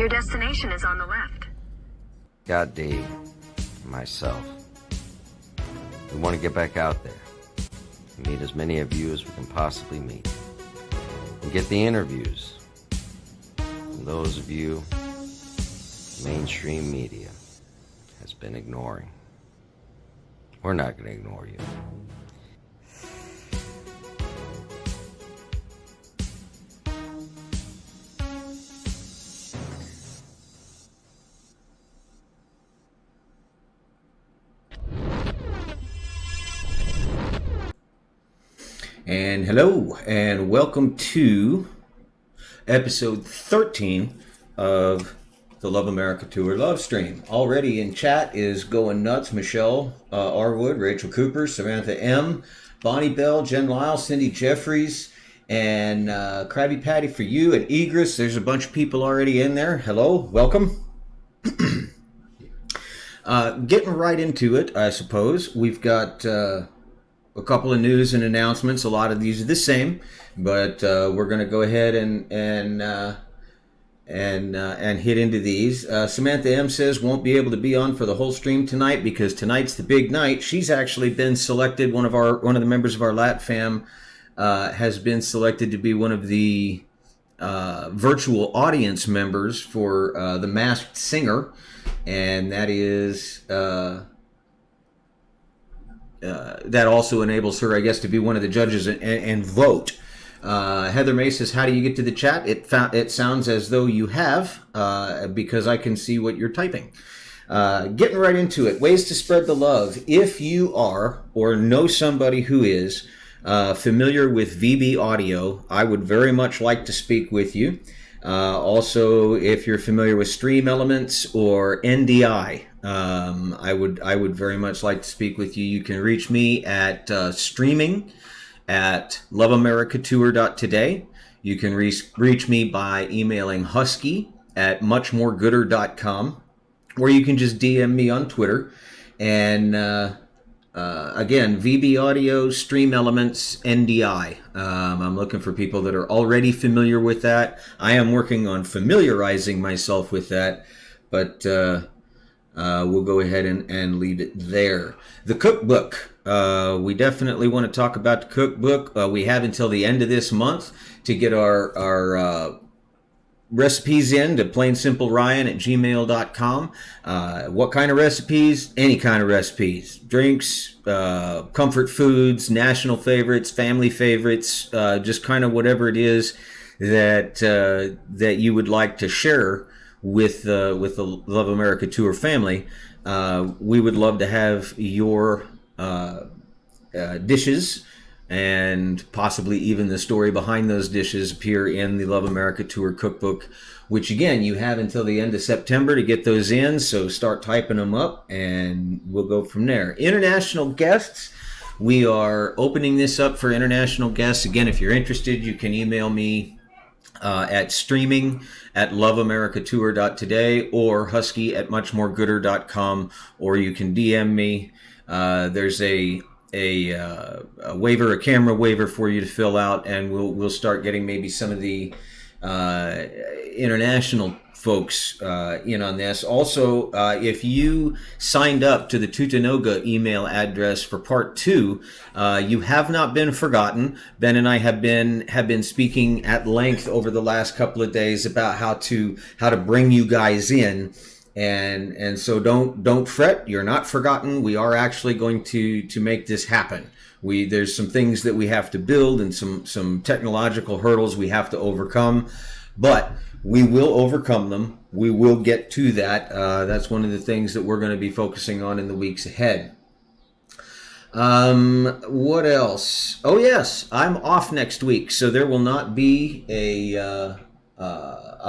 Your destination is on the left. Got Dave, myself. We want to get back out there, meet as many of you as we can possibly meet, and get the interviews from those of you mainstream media has been ignoring. We're not going to ignore you. And hello, and welcome to episode 13 of the Love America Tour Love Stream. Already in chat is going nuts. Michelle Arwood, Rachel Cooper, Samantha M, Bonnie Bell, Jen Lyle, Cindy Jeffries, and Krabby Patty for you, and Egress. There's a bunch of people already in there. Hello, welcome. Getting right into it, I suppose. We've got a couple of news and announcements. A lot of these are the same, but we're going to go ahead and hit into these. Samantha M says won't be able to be on for the whole stream tonight because tonight's the big night. She's actually been selected. One of the members of our Lat Fam has been selected to be one of the virtual audience members for The Masked Singer, and that is. That also enables her, I guess, to be one of the judges and vote. Heather May says, how do you get to the chat? It sounds as though you have, because I can see what you're typing. Getting right into it. Ways to spread the love. If you are, or know somebody who is, familiar with VB Audio, I would very much like to speak with you. Also, if you're familiar with Stream Elements or NDI, I would very much like to speak with you. You can reach me at streaming at loveamericatour.today. You can reach me by emailing Husky at muchmoregooder.com, or you can just DM me on Twitter. And again, VB Audio, Stream Elements, NDI. I'm looking for people that are already familiar with that. I am working on familiarizing myself with that, but we'll go ahead and leave it there. The cookbook. We definitely want to talk about the cookbook. We have until the end of this month to get our recipes in to plainsimpleryan@gmail.com. What kind of recipes? Any kind of recipes. Drinks, comfort foods, national favorites, family favorites, just kind of whatever it is that you would like to share with the Love America Tour family. We would love to have your dishes and possibly even the story behind those dishes appear in the Love America Tour cookbook, which again, you have until the end of September to get those in, so start typing them up and we'll go from there. International guests. We are opening this up for international guests. Again, if you're interested, you can email me at streaming at loveamericatour.today or husky at muchmoregooder.com, or you can DM me. There's a waiver, a camera waiver for you to fill out, and we'll start getting maybe some of the international folks in on this. Also, if you signed up to the Tutanoga email address for part 2, you have not been forgotten. Ben and I have been speaking at length over the last couple of days about how to bring you guys in. And so don't fret. You're not forgotten. We are actually going to make this happen. There's some things that we have to build and some technological hurdles we have to overcome, but we will overcome them. We will get to that. That's one of the things that we're going to be focusing on in the weeks ahead. What else? Oh yes, I'm off next week, so there will not be a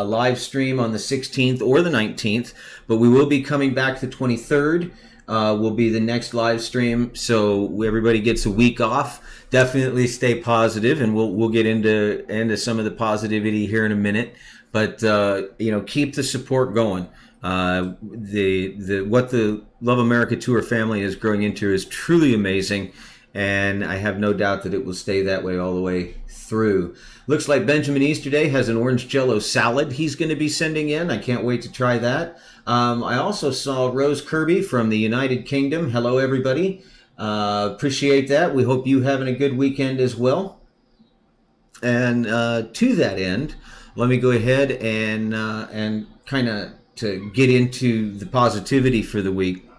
live stream on the 16th or the 19th, but we will be coming back the 23rd. Will be the next live stream, so everybody gets a week off. Definitely stay positive, and we'll get into some of the positivity here in a minute. But keep the support going. What the Love America Tour family is growing into is truly amazing, and I have no doubt that it will stay that way all the way through. Looks like Benjamin Easterday has an orange jello salad he's going to be sending in. I can't wait to try that. I also saw Rose Kirby from the United Kingdom. Hello, everybody. Appreciate that. We hope you having a good weekend as well. And to that end, let me go ahead and kind of to get into the positivity for the week.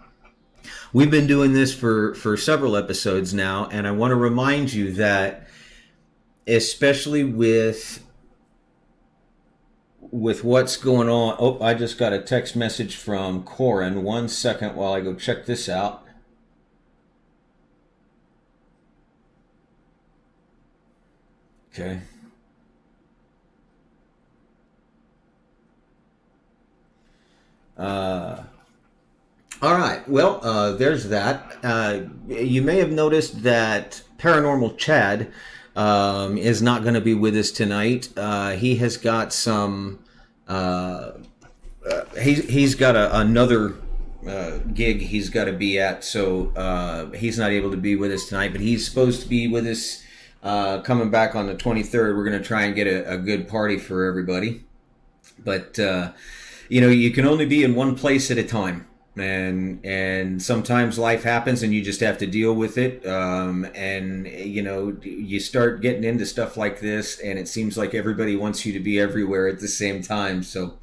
We've been doing this for several episodes now, and I want to remind you that, especially with what's going on. Oh, I just got a text message from Corin. 1 second while I go check this out. Okay. All right. Well, there's that. You may have noticed that Paranormal Chad is not going to be with us tonight. He has got some. He's got another gig he's got to be at, so he's not able to be with us tonight. But he's supposed to be with us coming back on the 23rd. We're going to try and get a good party for everybody. But you can only be in one place at a time. And sometimes life happens and you just have to deal with it. And you start getting into stuff like this, and it seems like everybody wants you to be everywhere at the same time. So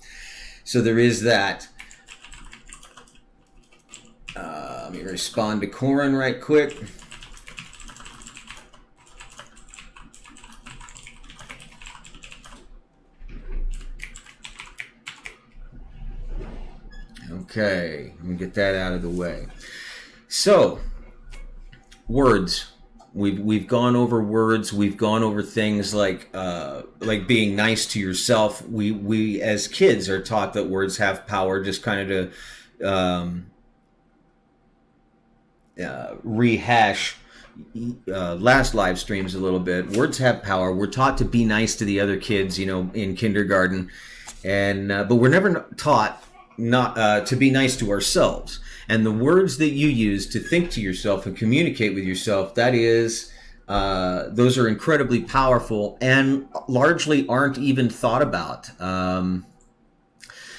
there is that. Let me respond to Corin right quick. Okay, let me get that out of the way. So, words. We've gone over words. We've gone over things like being nice to yourself. We as kids are taught that words have power. Just kind of to rehash last live streams a little bit. Words have power. We're taught to be nice to the other kids, in kindergarten, and but we're never taught not to be nice to ourselves. And the words that you use to think to yourself and communicate with yourself, that is, those are incredibly powerful and largely aren't even thought about.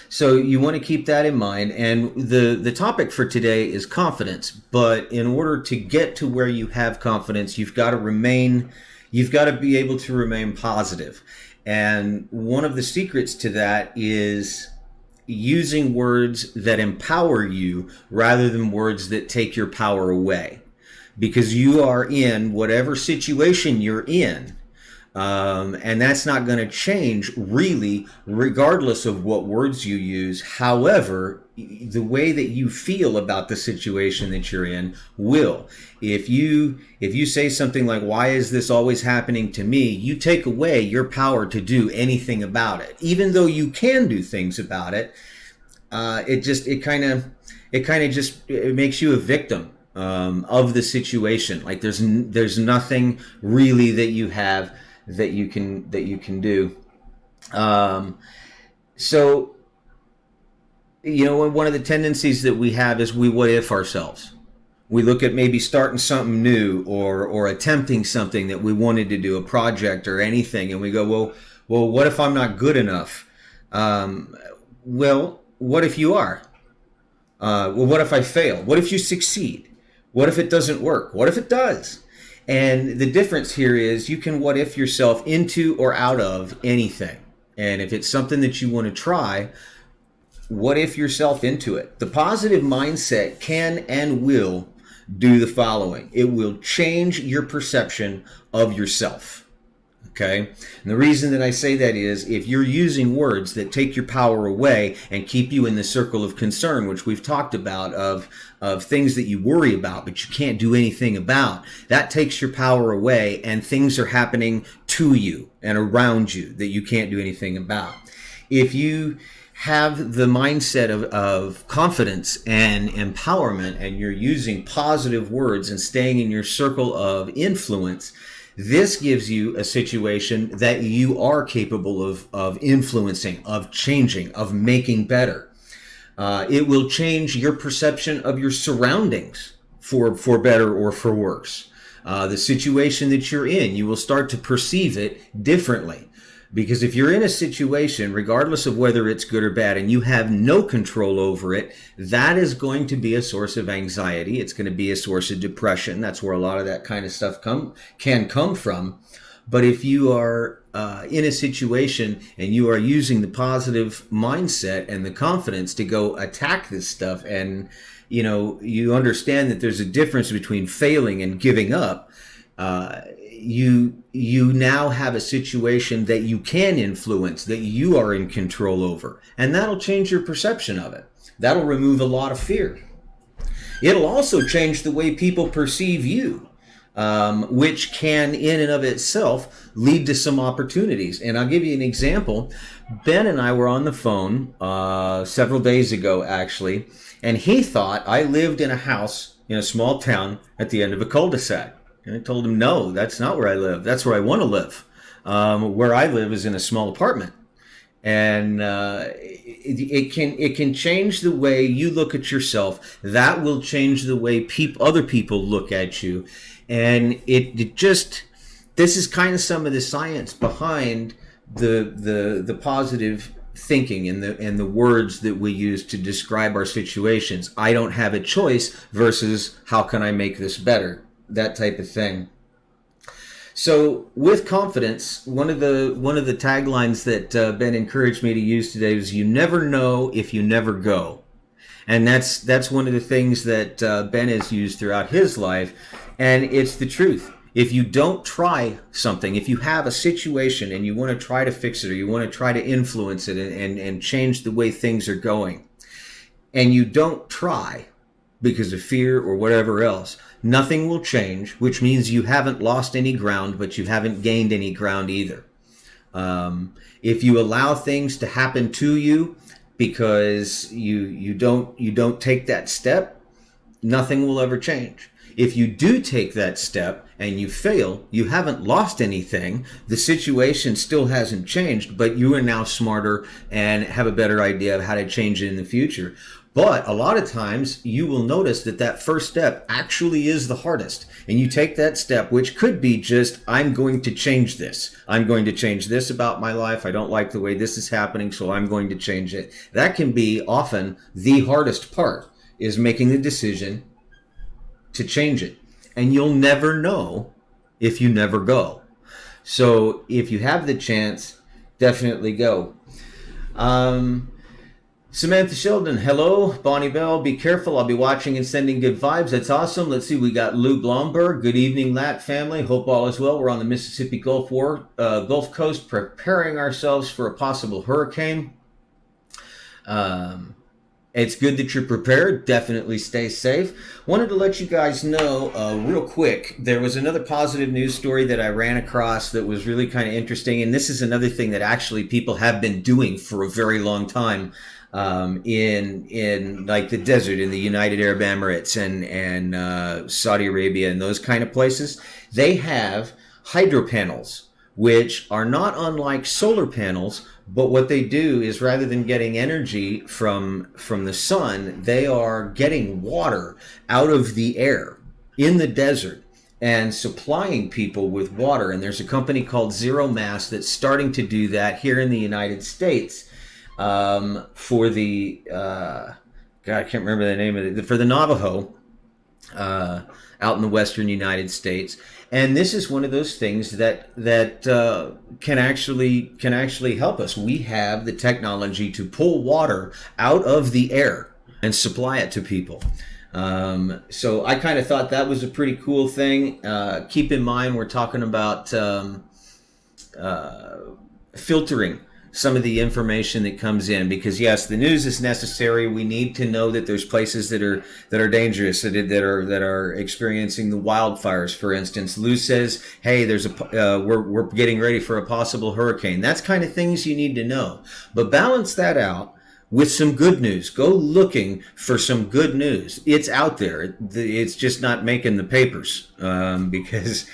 So you want to keep that in mind. And the topic for today is confidence. But in order to get to where you have confidence, you've got to be able to remain positive. And one of the secrets to that is using words that empower you rather than words that take your power away, because you are in whatever situation you're in, and that's not going to change really regardless of what words you use. However, the way that you feel about the situation that you're in will. If you say something like, "Why is this always happening to me?" you take away your power to do anything about it. Even though you can do things about it, it makes you a victim of the situation. Like there's nothing really that you have that you can do. So one of the tendencies that we have is we what if ourselves. We look at maybe starting something new or attempting something that we wanted to do, a project or anything, and we go, well, what if I'm not good enough? Well, what if you are? Well, what if I fail? What if you succeed? What if it doesn't work? What if it does? And the difference here is you can what if yourself into or out of anything. And if it's something that you want to try, what if yourself into it? The positive mindset can and will do the following. It will change your perception of yourself. Okay? And the reason that I say that is if you're using words that take your power away and keep you in the circle of concern, which we've talked about, of things that you worry about but you can't do anything about, that takes your power away and things are happening to you and around you that you can't do anything about. If you have the mindset of confidence and empowerment and you're using positive words and staying in your circle of influence, this gives you a situation that you are capable of influencing, of changing, of making better. It will change your perception of your surroundings for better or for worse. The situation that you're in, you will start to perceive it differently. Because if you're in a situation, regardless of whether it's good or bad, and you have no control over it, that is going to be a source of anxiety. It's going to be a source of depression. That's where a lot of that kind of stuff can come from. But if you are in a situation and you are using the positive mindset and the confidence to go attack this stuff, and you understand that there's a difference between failing and giving up, you now have a situation that you can influence, that you are in control over, and that'll change your perception of it. That'll remove a lot of fear. It'll also change the way people perceive you, which can in and of itself lead to some opportunities. And I'll give you an example. Ben and I were on the phone several days ago, actually, and he thought I lived in a house in a small town at the end of a cul-de-sac. And I told him, no, that's not where I live. That's where I want to live. Where I live is in a small apartment. And it can change the way you look at yourself. That will change the way other people look at you. And this is kind of some of the science behind the positive thinking and the words that we use to describe our situations. I don't have a choice versus how can I make this better? That type of thing. So with confidence, one of the taglines that Ben encouraged me to use today was, you never know if you never go. And that's one of the things that Ben has used throughout his life. And it's the truth. If you don't try something, if you have a situation and you want to try to fix it, or you want to try to influence it and change the way things are going, and you don't try because of fear or whatever else, nothing will change, which means you haven't lost any ground, but you haven't gained any ground either. If you allow things to happen to you because you don't take that step, nothing will ever change. If you do take that step and you fail, you haven't lost anything. The situation still hasn't changed, but you are now smarter and have a better idea of how to change it in the future. But a lot of times you will notice that first step actually is the hardest. And you take that step, which could be just, I'm going to change this. I'm going to change this about my life. I don't like the way this is happening, so I'm going to change it. That can be often the hardest part, is making the decision to change it. And you'll never know if you never go. So if you have the chance, definitely go. Samantha Sheldon, hello. Bonnie Bell, be careful. I'll be watching and sending good vibes. That's awesome. Let's see. We got Lou Blomberg. Good evening, Lat family. Hope all is well. We're on the Mississippi Gulf Coast, preparing ourselves for a possible hurricane. It's good that you're prepared. Definitely stay safe. Wanted to let you guys know real quick, there was another positive news story that I ran across that was really kind of interesting. And this is another thing that actually people have been doing for a very long time. In like the desert in the United Arab Emirates and Saudi Arabia and those kind of places, they have hydro panels, which are not unlike solar panels, but what they do is, rather than getting energy from the sun, they are getting water out of the air in the desert and supplying people with water. And there's a company called Zero Mass that's starting to do that here in the United States. For the God, I can't remember the name of it, for the Navajo out in the western United States. And this is one of those things that can actually help us. We have the technology to pull water out of the air and supply it to people. So I kind of thought that was a pretty cool thing. Keep in mind, we're talking about filtering some of the information that comes in, because yes, the news is necessary. We need to know that there's places that are dangerous, that are experiencing the wildfires, for instance. Lou says, hey, we're getting ready for a possible hurricane. That's kind of things you need to know. But balance that out with some good news. Go looking for some good news. It's out there. It's just not making the papers, because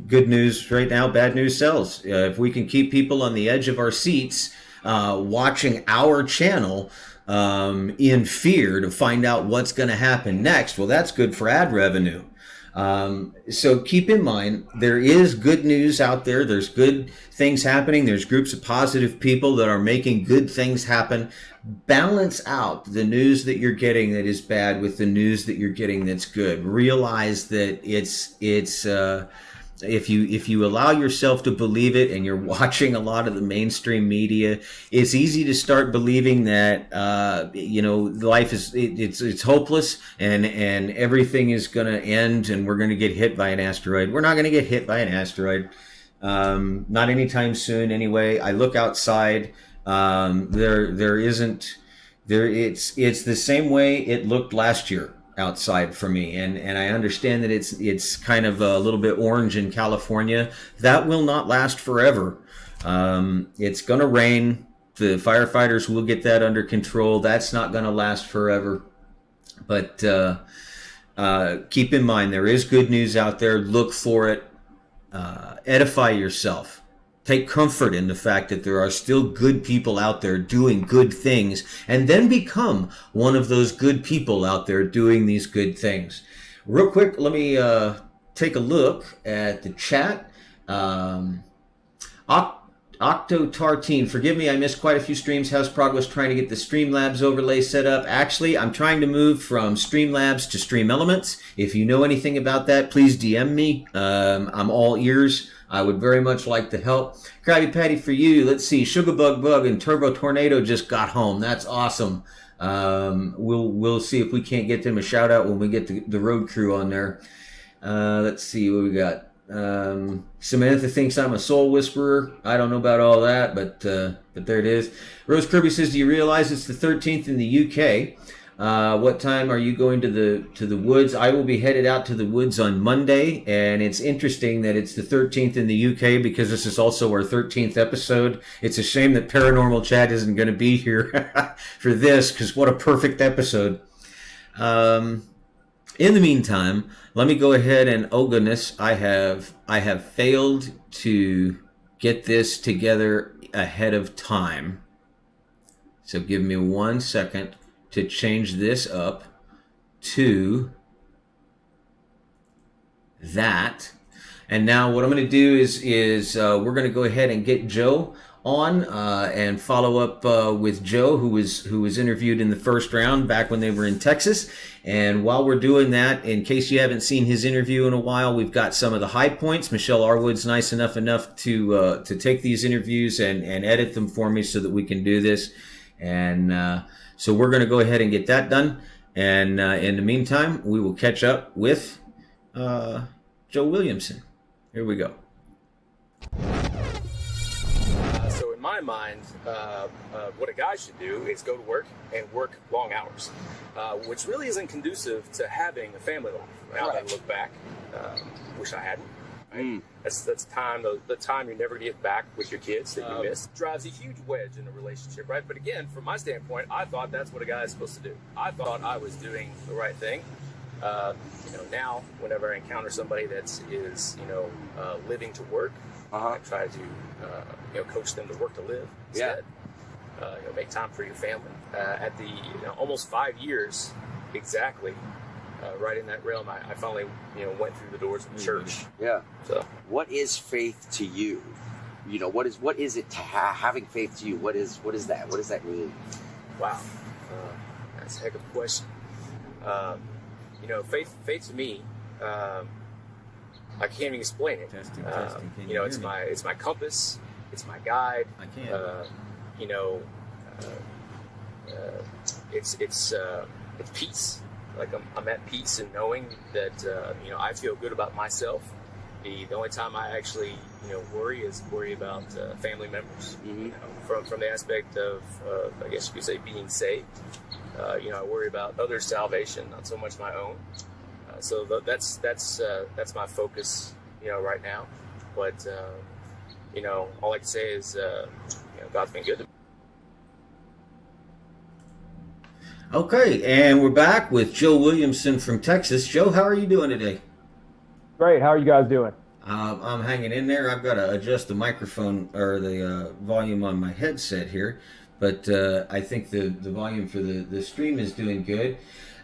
good news right now, bad news sells. If we can keep people on the edge of our seats watching our channel in fear to find out what's going to happen next, well, that's good for ad revenue. So keep in mind, there is good news out there. There's good things happening. There's groups of positive people that are making good things happen. Balance out the news that you're getting that is bad with the news that you're getting that's good. Realize that if you allow yourself to believe it, and you're watching a lot of the mainstream media, it's easy to start believing that life is it's hopeless and everything is going to end and we're going to get hit by an asteroid. We're not going to get hit by an asteroid, not anytime soon. Anyway, I look outside. There isn't there. It's the same way it looked last year outside for me, and I understand that it's kind of a little bit orange in California. That will not last forever. It's going to rain. The firefighters will get that under control. That's not going to last forever. But keep in mind, there is good news out there. Look for it. Edify yourself. Take comfort in the fact that there are still good people out there doing good things, and then become one of those good people out there doing these good things. Real quick, let me take a look at the chat. Octo-Tartine, forgive me, I missed quite a few streams. How's progress trying to get the Streamlabs overlay set up? Actually, I'm trying to move from Streamlabs to Stream Elements. If you know anything about that, please DM me. I'm all ears. I would very much like to help. Krabby Patty for you. Let's see. Sugarbug Bug and Turbo Tornado just got home. That's awesome. We'll see if we can't get them a shout out when we get the road crew on there. Let's see what we got. Samantha thinks I'm a soul whisperer. I don't know about all that, but there it is. Rose Kirby says, do you realize it's the 13th in the UK? What time are you going to the woods? I will be headed out to the woods on Monday, and it's interesting that it's the 13th in the UK because this is also our 13th episode. It's a shame that Paranormal Chat isn't going to be here for this, because what a perfect episode. In the meantime, let me go ahead and, oh goodness, I have failed to get this together ahead of time. So give me 1 second to change this up to that. And now what I'm going to do is we're going to go ahead and get Joe on and follow up with Joe, who was interviewed in the first round back when they were in Texas. And while we're doing that, in case you haven't seen his interview in a while, we've got some of the high points. Michelle Arwood's nice enough to take these interviews and edit them for me so that we can do this. And so we're going to go ahead and get that done. And in the meantime, we will catch up with Joe Williamson. Here we go. So in my mind, what a guy should do is go to work and work long hours, which really isn't conducive to having a family life. Now that I look back, wish I hadn't. Right? That's time, the time you're never going to get back with your kids that you missed. Drives a huge wedge in a relationship, right? But again, from my standpoint, I thought that's what a guy is supposed to do. I thought I was doing the right thing. Now, whenever I encounter somebody that is, living to work, I try to, coach them to work to live instead. Make time for your family. At the almost 5 years exactly, right in that realm, I finally, went through the doors of the church. Yeah. So, what is faith to you? What is it to having faith to you? What is that? What does that mean? Wow, that's a heck of a question. Faith to me, I can't even explain it. Testing. It's my compass. It's my guide. I can't. It's peace. Like I'm at peace in knowing that I feel good about myself. The only time I actually worry about family members. From the aspect of I guess you could say being saved. I worry about others' salvation, not so much my own. So that's my focus, right now. But all I can say is God's been good to me. Okay, and we're back with Joe Williamson from Texas. Joe, how are you doing today? Great. How are you guys doing? I'm hanging in there. I've got to adjust the microphone or the volume on my headset here, but I think the volume for the stream is doing good.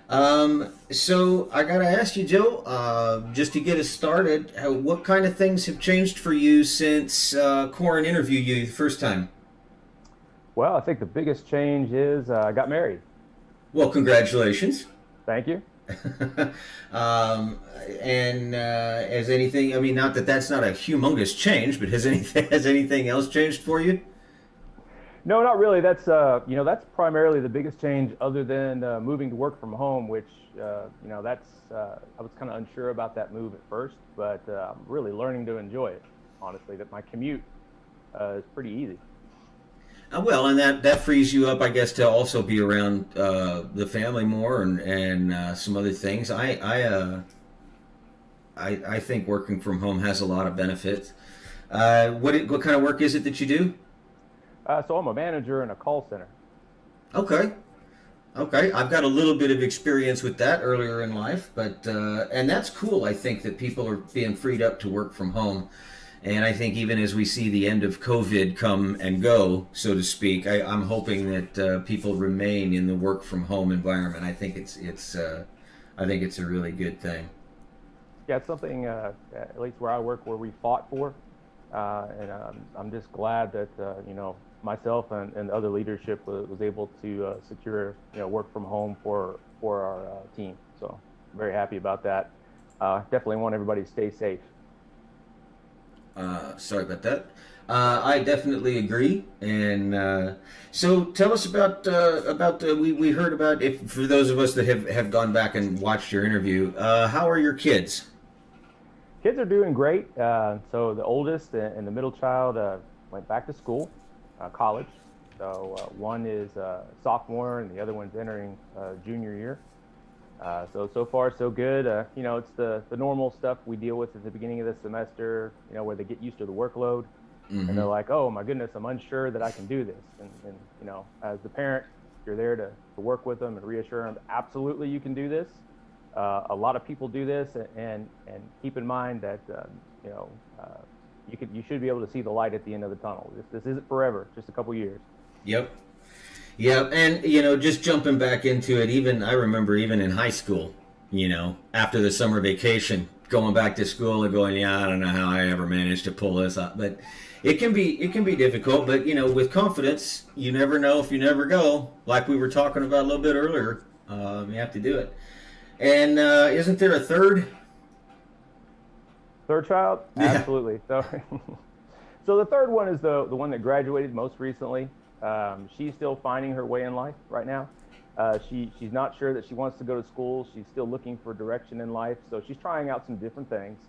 So I gotta ask you, Joe, just to get us started, what kind of things have changed for you since Corin interviewed you the first time? Well, I think the biggest change is I got married. Well, congratulations. Thank you. um, and has anything? I mean, not that that's not a humongous change, but has anything else changed for you? No, not really. That's primarily the biggest change, other than moving to work from home, which that's I was kind of unsure about that move at first, but I'm really learning to enjoy it. Honestly, that my commute is pretty easy. Well, and that frees you up, I guess, to also be around the family more and some other things. I think working from home has a lot of benefits. What kind of work is it that you do? So I'm a manager in a call center. Okay. Okay, I've got a little bit of experience with that earlier in life, but and that's cool. I think that people are being freed up to work from home, and I think even as we see the end of COVID come and go, so to speak, I'm hoping that people remain in the work from home environment. I think it's a really good thing. Yeah, it's something at least where I work, where we fought for, and I'm just glad that myself and other leadership was able to secure work from home for our team. So very happy about that. Definitely want everybody to stay safe. Sorry about that. I definitely agree. And so tell us about we heard about, if for those of us that have gone back and watched your interview, how are your kids? Kids are doing great. So the oldest and the middle child went back to school, college. So one is sophomore and the other one's entering junior year. So far so good. It's the normal stuff we deal with at the beginning of the semester, where they get used to the workload. Mm-hmm. And they're like, oh my goodness, I'm unsure that I can do this. And as the parent, you're there to work with them and reassure them, absolutely you can do this. A lot of people do this, and keep in mind that you should be able to see the light at the end of the tunnel. This isn't forever, just a couple years. Yep. Yeah, and just jumping back into it, I remember even in high school, after the summer vacation, going back to school and going, yeah, I don't know how I ever managed to pull this up, but it can be difficult. But with confidence, you never know if you never go. Like we were talking about a little bit earlier, you have to do it. And isn't there a third child? Yeah. Absolutely. So, so the third one is the one that graduated most recently. She's still finding her way in life right now. She's not sure that she wants to go to school. She's still looking for direction in life. So she's trying out some different things,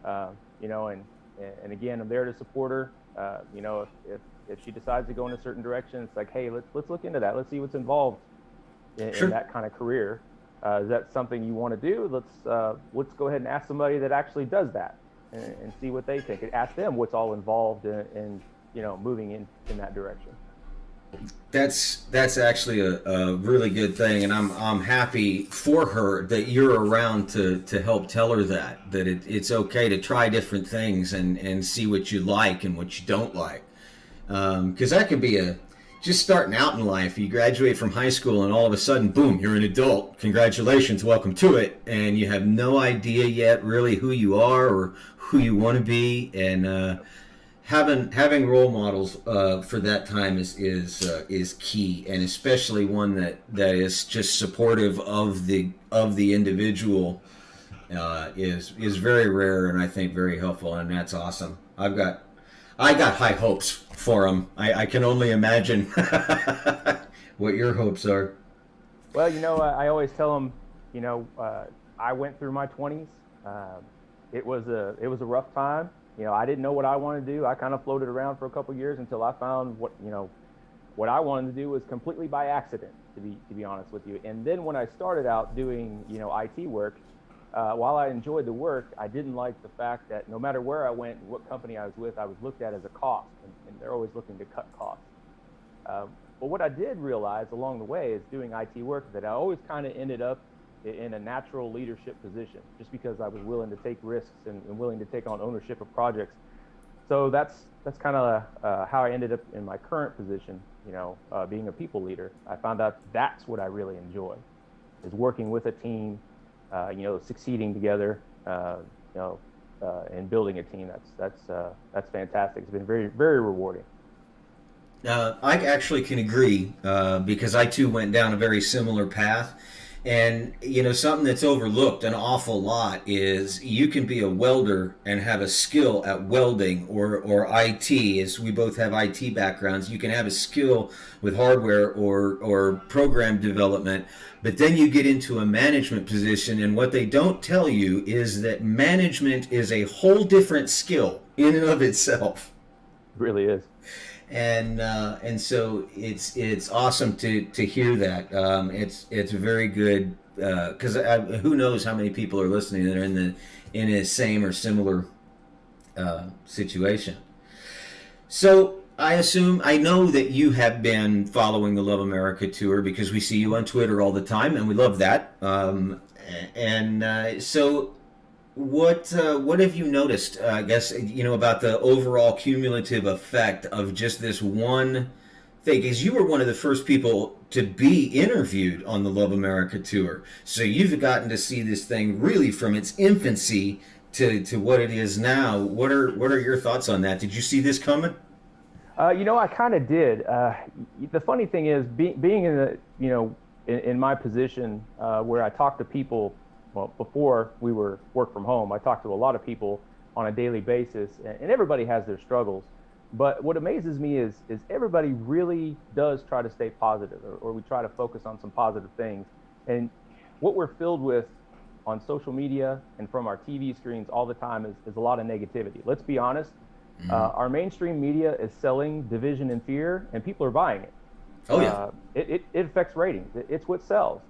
and again, I'm there to support her. If she decides to go in a certain direction, it's like, hey, let's look into that. Let's see what's involved in that kind of career. Is that something you want to do? Let's go ahead and ask somebody that actually does that and see what they think. And ask them what's all involved in moving in that direction. That's actually a really good thing, and I'm happy for her that you're around to help tell her that it's okay to try different things and see what you like and what you don't like, because that could be just starting out in life. You graduate from high school and all of a sudden, boom, you're an adult. Congratulations, welcome to it, and you have no idea yet really who you are or who you want to be, and having role models for that time is key, and especially one that is just supportive of the individual is very rare, and I think very helpful, and that's awesome. I got high hopes for them. I can only imagine what your hopes are. Well, I always tell them, I went through my 20s. It was a rough time. I didn't know what I wanted to do. I kind of floated around for a couple of years until I found what I wanted to do was completely by accident, to be honest with you. And then when I started out doing, IT work, while I enjoyed the work, I didn't like the fact that no matter where I went, what company I was with, I was looked at as a cost, and they're always looking to cut costs. But what I did realize along the way is doing IT work that I always kind of ended up in a natural leadership position, just because I was willing to take risks and willing to take on ownership of projects. So that's kind of how I ended up in my current position, being a people leader. I found out that's what I really enjoy. is working with a team, succeeding together, and building a team. That's fantastic. It's been very, very rewarding. I actually can agree because I too went down a very similar path. And, something that's overlooked an awful lot is you can be a welder and have a skill at welding or IT, as we both have IT backgrounds. You can have a skill with hardware or program development, but then you get into a management position, and what they don't tell you is that management is a whole different skill in and of itself. It really is. And so it's awesome to hear that. It's very good because who knows how many people are listening that are in a same or similar situation. So I know that you have been following the Love America tour because we see you on Twitter all the time, and we love that. So. What have you noticed, I guess, about the overall cumulative effect of just this one thing? Because you were one of the first people to be interviewed on the Love America tour. So you've gotten to see this thing really from its infancy to what it is now. What are your thoughts on that? Did you see this coming? I kind of did. The funny thing is being in in my position where I talk to people. Well, before we were work from home, I talked to a lot of people on a daily basis, and everybody has their struggles. But what amazes me is everybody really does try to stay positive, or we try to focus on some positive things. And what we're filled with on social media and from our TV screens all the time is a lot of negativity. Let's be honest. Mm-hmm. Our mainstream media is selling division and fear, and people are buying it. Oh, yeah. It affects ratings. It's what sells.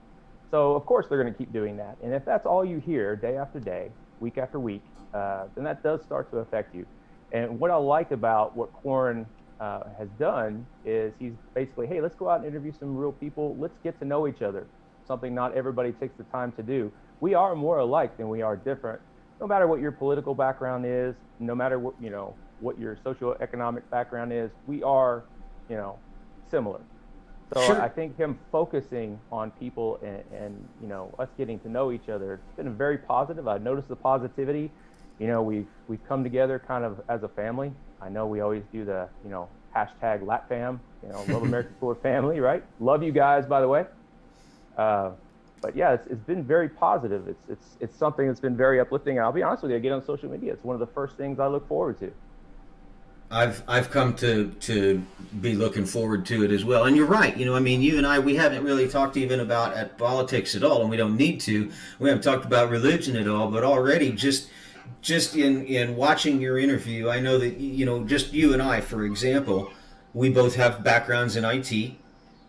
So, of course, they're going to keep doing that. And if that's all you hear day after day, week after week, then that does start to affect you. And what I like about what Corin has done is he's basically, hey, let's go out and interview some real people. Let's get to know each other, something not everybody takes the time to do. We are more alike than we are different, no matter what your political background is, no matter what, what your socioeconomic background is. We are, similar. So sure. I think him focusing on people and us getting to know each other, it's been very positive. I've noticed the positivity. We've come together kind of as a family. I know we always do the hashtag LatFam, Love America Tour family, right? Love you guys, by the way. But yeah, it's been very positive. It's something that's been very uplifting. And I'll be honest with you, I get on social media. It's one of the first things I look forward to. I've come to be looking forward to it as well. And you're right. You and I, we haven't really talked even about at politics at all, and we don't need to. We haven't talked about religion at all, but already just in watching your interview, I know that, just you and I, for example, we both have backgrounds in IT.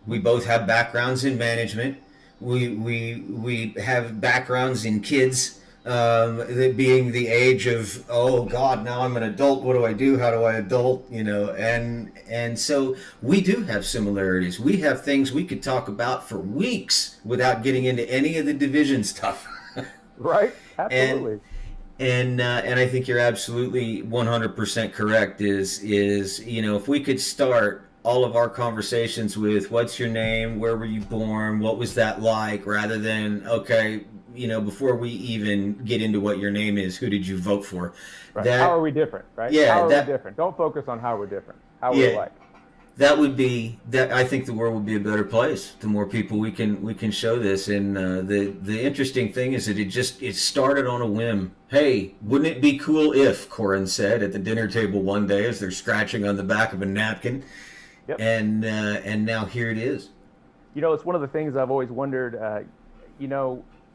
We both have backgrounds in management. We have backgrounds in kids. Being the age of, oh God, now I'm an adult, what do I do, how do I adult, and so we do have similarities. We have things we could talk about for weeks without getting into any of the division stuff. Right, absolutely. And I think you're absolutely 100% correct, is if we could start all of our conversations with what's your name, where were you born, what was that like, rather than, okay, before we even get into what your name is, who did you vote for? Right. How are we different, right? Yeah, how are we different? Don't focus on how we're different. How we're like. That would be that. I think the world would be a better place. The more people we can show this, and the interesting thing is that it started on a whim. Hey, wouldn't it be cool if, Corin said at the dinner table one day as they're scratching on the back of a napkin, yep. And now here it is. It's one of the things I've always wondered.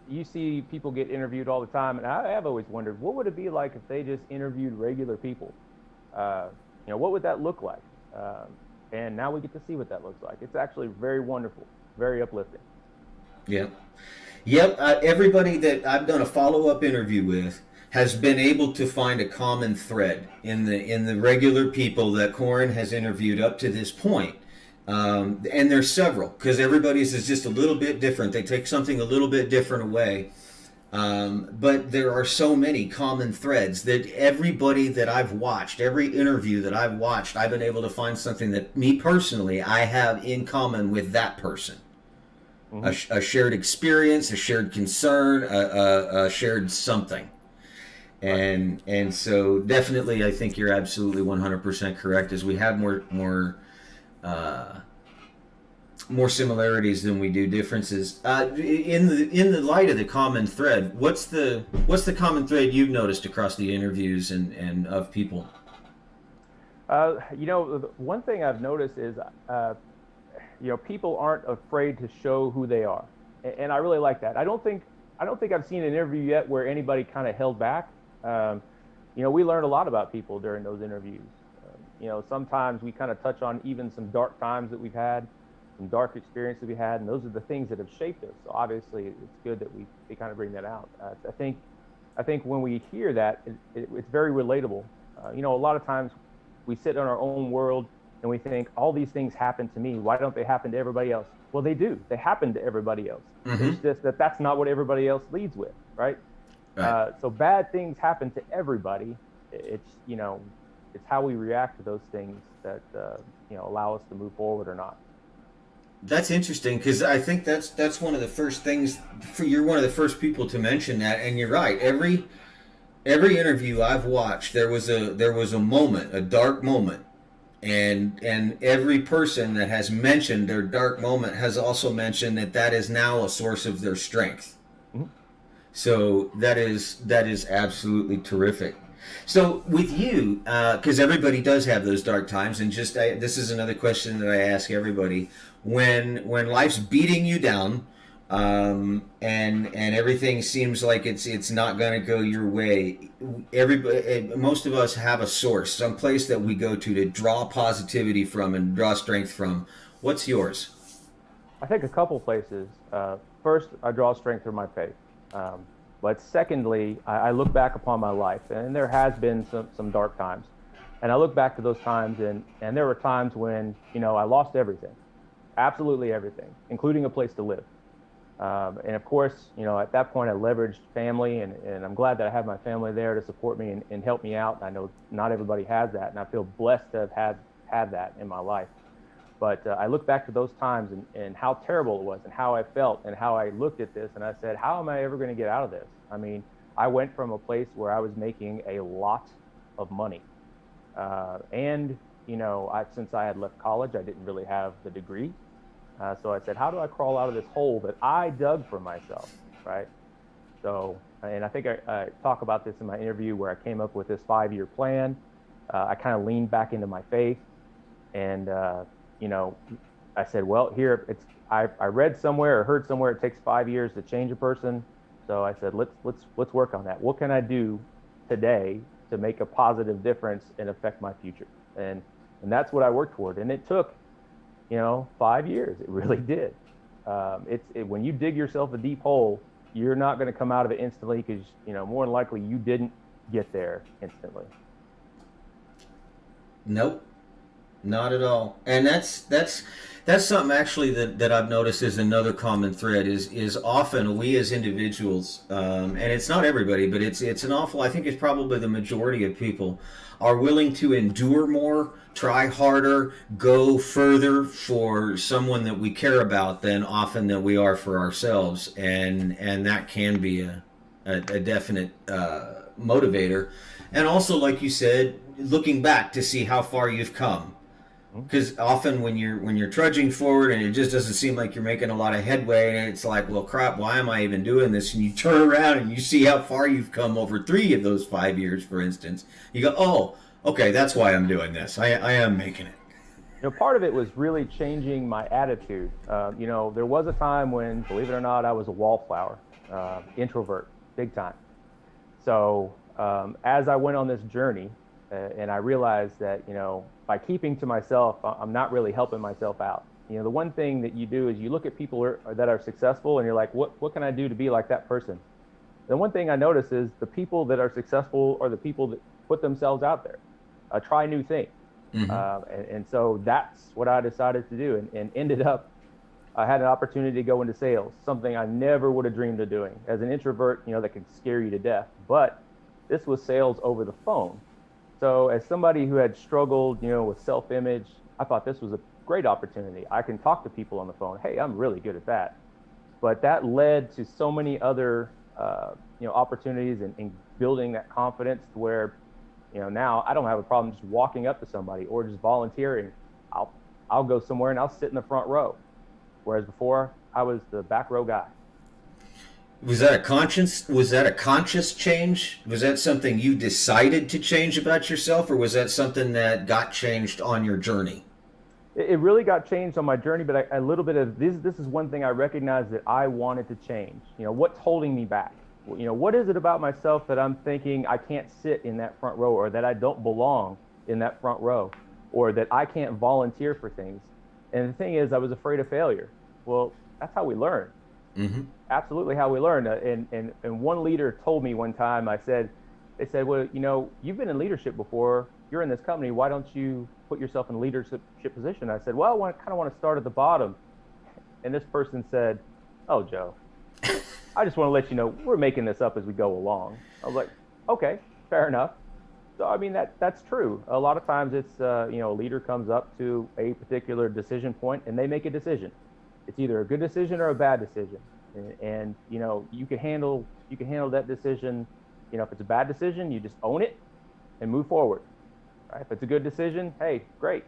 You see people get interviewed all the time, and I have always wondered, what would it be like if they just interviewed regular people? What would that look like? And now we get to see what that looks like. It's actually very wonderful, very uplifting. Yeah. Yep. Everybody that I've done a follow-up interview with has been able to find a common thread in the regular people that Corin has interviewed up to this point. And there's several, because everybody's is just a little bit different. They take something a little bit different away. But there are so many common threads that everybody that I've watched, every interview that I've watched, I've been able to find something that me personally, I have in common with that person. a shared experience, a shared concern, a shared something. And so definitely, I think you're absolutely 100% correct. As we have more similarities than we do differences. In the light of the common thread, what's the common thread you've noticed across the interviews and of people? One thing I've noticed is, people aren't afraid to show who they are, and I really like that. I don't think I've seen an interview yet where anybody kind of held back. We learned a lot about people during those interviews. Sometimes we kind of touch on even some dark times that we've had, some dark experiences we had, and those are the things that have shaped us. So obviously, it's good that we kind of bring that out. I think when we hear that, it's very relatable. A lot of times we sit in our own world and we think all these things happen to me. Why don't they happen to everybody else? Well, they do. They happen to everybody else. It's just that's not what everybody else leads with, right? So bad things happen to everybody. It's how we react to those things that allow us to move forward or not. That's interesting, because I think that's one of the first things. You're one of the first people to mention that, and you're right. Every interview I've watched, there was a moment, a dark moment, and every person that has mentioned their dark moment has also mentioned that is now a source of their strength. So that is absolutely terrific. So with you, because everybody does have those dark times, and this is another question that I ask everybody: when life's beating you down, and everything seems like it's not going to go your way, most of us have a source, some place that we go to draw positivity from and draw strength from. What's yours? I think a couple places. First, I draw strength from my faith. But secondly, I look back upon my life, and there has been some dark times. And I look back to those times, and there were times when, I lost everything, absolutely everything, including a place to live. And of course, at that point I leveraged family, and I'm glad that I have my family there to support me and help me out. I know not everybody has that, and I feel blessed to have had that in my life. But I look back to those times and how terrible it was and how I felt and how I looked at this, and I said, how am I ever going to get out of this? I mean, I went from a place where I was making a lot of money. Since I had left college, I didn't really have the degree. So I said, how do I crawl out of this hole that I dug for myself, right? So, and I think I talk about this in my interview where I came up with this 5-year plan. I kind of leaned back into my faith, and I said, well, I read somewhere or heard somewhere it takes 5 years to change a person. So I said, let's work on that. What can I do today to make a positive difference and affect my future? And that's what I worked toward. And it took, 5 years. It really did. When you dig yourself a deep hole, you're not going to come out of it instantly, because, more than likely you didn't get there instantly. Nope. Not at all. And that's something actually that I've noticed is another common thread is often we as individuals, and it's not everybody, but it's an awful, I think it's probably the majority of people, are willing to endure more, try harder, go further for someone that we care about than often that we are for ourselves. And that can be a definite motivator. And also, like you said, looking back to see how far you've come. Because often when you're trudging forward and it just doesn't seem like you're making a lot of headway, and it's like, well, crap, why am I even doing this? And you turn around and you see how far you've come over 3 of those 5 years, for instance. You go, oh, okay, that's why I'm doing this. I am making it. Part of it was really changing my attitude. There was a time when, believe it or not, I was a wallflower, introvert, big time. So as I went on this journey, and I realized that, by keeping to myself, I'm not really helping myself out. The one thing that you do is you look at people that are successful, and you're like, what can I do to be like that person? The one thing I notice is the people that are successful are the people that put themselves out there, try new things. And so that's what I decided to do, and ended up, I had an opportunity to go into sales, something I never would have dreamed of doing. As an introvert, that can scare you to death, but this was sales over the phone. So as somebody who had struggled, with self-image, I thought this was a great opportunity. I can talk to people on the phone. Hey, I'm really good at that. but that led to so many other opportunities and building that confidence to where now I don't have a problem just walking up to somebody or just volunteering. I'll go somewhere and I'll sit in the front row, whereas before I was the back row guy. Was that a conscious change? Was that something you decided to change about yourself, or was that something that got changed on your journey? It really got changed on my journey, but a little bit of this is one thing I recognized that I wanted to change. What's holding me back? What is it about myself that I'm thinking I can't sit in that front row, or that I don't belong in that front row, or that I can't volunteer for things? And the thing is, I was afraid of failure. Well, that's how we learn. Mm-hmm. Absolutely how we learn. And one leader told me one time, they said, well, you've been in leadership before. You're in this company. Why don't you put yourself in a leadership position? I said, well, I kind of want to start at the bottom. And this person said, oh, Joe, I just want to let you know we're making this up as we go along. I was like, okay, fair enough. So, I mean, that's true. A lot of times it's, a leader comes up to a particular decision point and they make a decision. It's either a good decision or a bad decision. And you can handle that decision. If it's a bad decision, you just own it and move forward. Right? If it's a good decision, hey, great.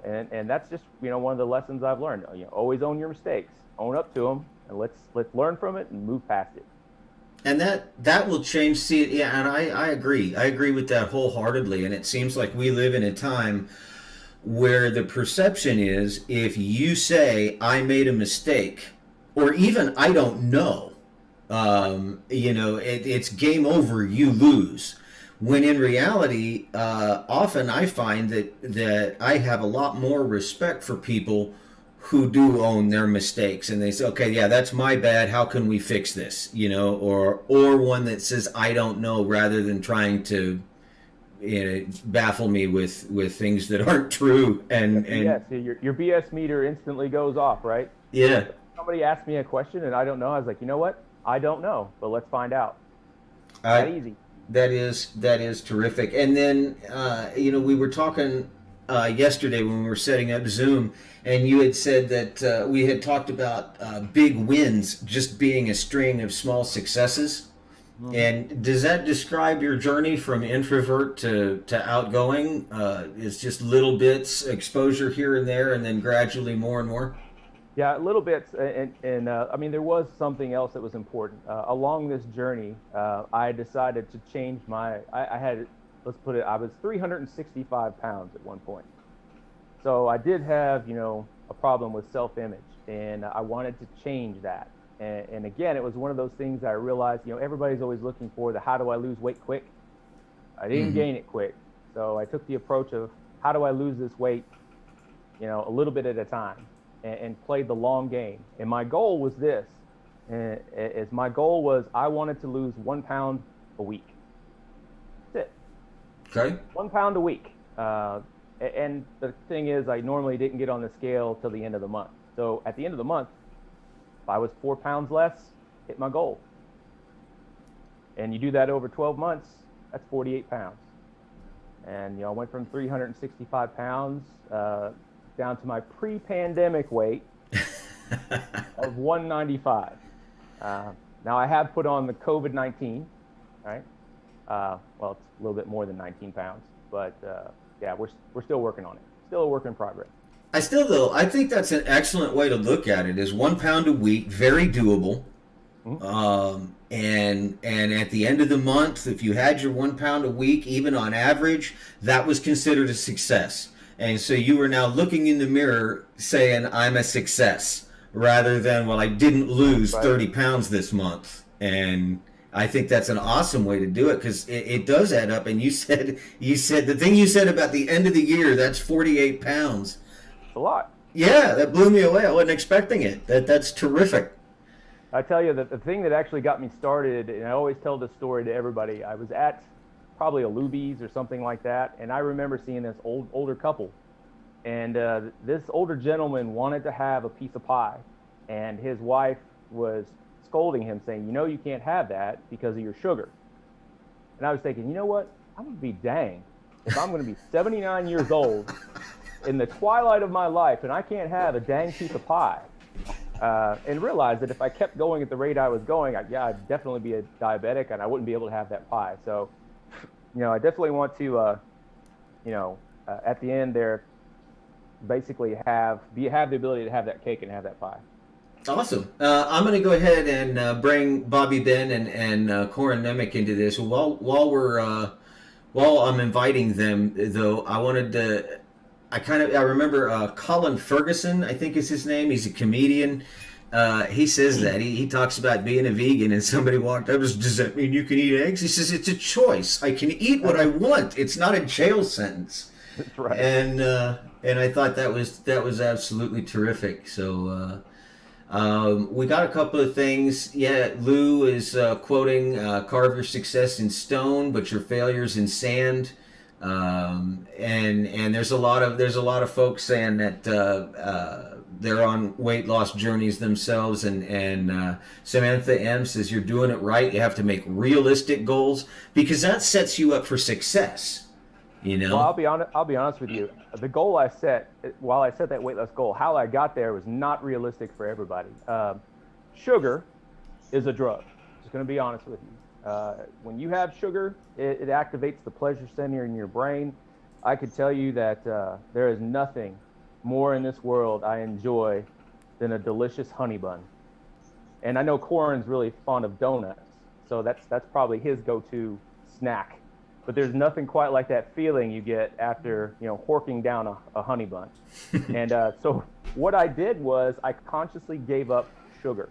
And that's just, one of the lessons I've learned. Always own your mistakes, own up to them, and let's learn from it and move past it. And that will change. See, yeah, and I agree. I agree with that wholeheartedly. And it seems like we live in a time where the perception is, if you say I made a mistake, or even I don't know, it's game over, you lose. When in reality, often I find that I have a lot more respect for people who do own their mistakes, and they say, okay, yeah, that's my bad, how can we fix this? Or one that says I don't know, rather than trying to baffle me with things that aren't true. And yes, your BS meter instantly goes off, right? Yeah. Somebody asked me a question and I don't know. I was like, you know what? I don't know, but let's find out. That easy. That is terrific. And then we were talking yesterday when we were setting up Zoom, and you had said that we had talked about big wins just being a string of small successes. Mm-hmm. And does that describe your journey from introvert to outgoing? It's just little bits, exposure here and there, and then gradually more and more? Yeah, little bits. And I mean, there was something else that was important. Along this journey, I decided to change I was 365 pounds at one point. So I did have, a problem with self-image, and I wanted to change that. And again, it was one of those things I realized, everybody's always looking for the how do I lose weight quick? I didn't gain it quick. So I took the approach of how do I lose this weight, a little bit at a time, and played the long game. And my goal was this. I wanted to lose 1 pound a week. That's it. Okay. 1 pound a week. And the thing is, I normally didn't get on the scale till the end of the month. So at the end of the month, if I was 4 pounds less, hit my goal. And you do that over 12 months, that's 48 pounds. And, I went from 365 pounds down to my pre-pandemic weight of 195. Now, I have put on the COVID-19, right? Well, it's a little bit more than 19 pounds. But, yeah, we're still working on it. Still a work in progress. I think that's an excellent way to look at it. Is 1 pound a week, very doable. Mm-hmm. And at the end of the month, if you had your 1 pound a week, even on average, that was considered a success. And so you are now looking in the mirror saying, I'm a success, rather than, well, I didn't lose 30 pounds this month. And I think that's an awesome way to do it, because it does add up. And you said the thing you said about the end of the year, that's 48 pounds. A lot. Yeah, that blew me away. I wasn't expecting it. That's terrific. I tell you that the thing that actually got me started, and I always tell this story to everybody, I was at probably a Luby's or something like that, and I remember seeing this older couple, and this older gentleman wanted to have a piece of pie, and his wife was scolding him, saying, you can't have that because of your sugar. And I was thinking, you know what? I'm going to be dang if I'm going to be 79 years old in the twilight of my life, and I can't have a dang piece of pie. and realized that if I kept going at the rate I was going, I'd definitely be a diabetic and I wouldn't be able to have that pie. So, I definitely want to, at the end there, basically have the ability to have that cake and have that pie. Awesome. I'm going to go ahead and bring Bobby Benn and Corin Nemec into this. While I'm inviting them, though, I remember Colin Ferguson, I think is his name. He's a comedian. He says that he talks about being a vegan, and somebody walked up. Does that mean you can eat eggs? He says it's a choice. I can eat what I want. It's not a jail sentence. That's right. And I thought that was absolutely terrific. So we got a couple of things. Yeah, Lou is quoting carve your success in stone, but your failures in sand. And there's a lot of folks saying that they're on weight loss journeys themselves, and Samantha M says you're doing it right. You have to make realistic goals because that sets you up for success. Well, I'll be honest with you. The goal I set, while I set that weight loss goal, how I got there was not realistic for everybody. Sugar is a drug. Just going to be honest with you. When you have sugar, it activates the pleasure center in your brain. I could tell you that there is nothing more in this world I enjoy than a delicious honey bun. And I know Corin's really fond of donuts, so that's probably his go-to snack. But there's nothing quite like that feeling you get after horking down a honey bun. And so what I did was I consciously gave up sugar.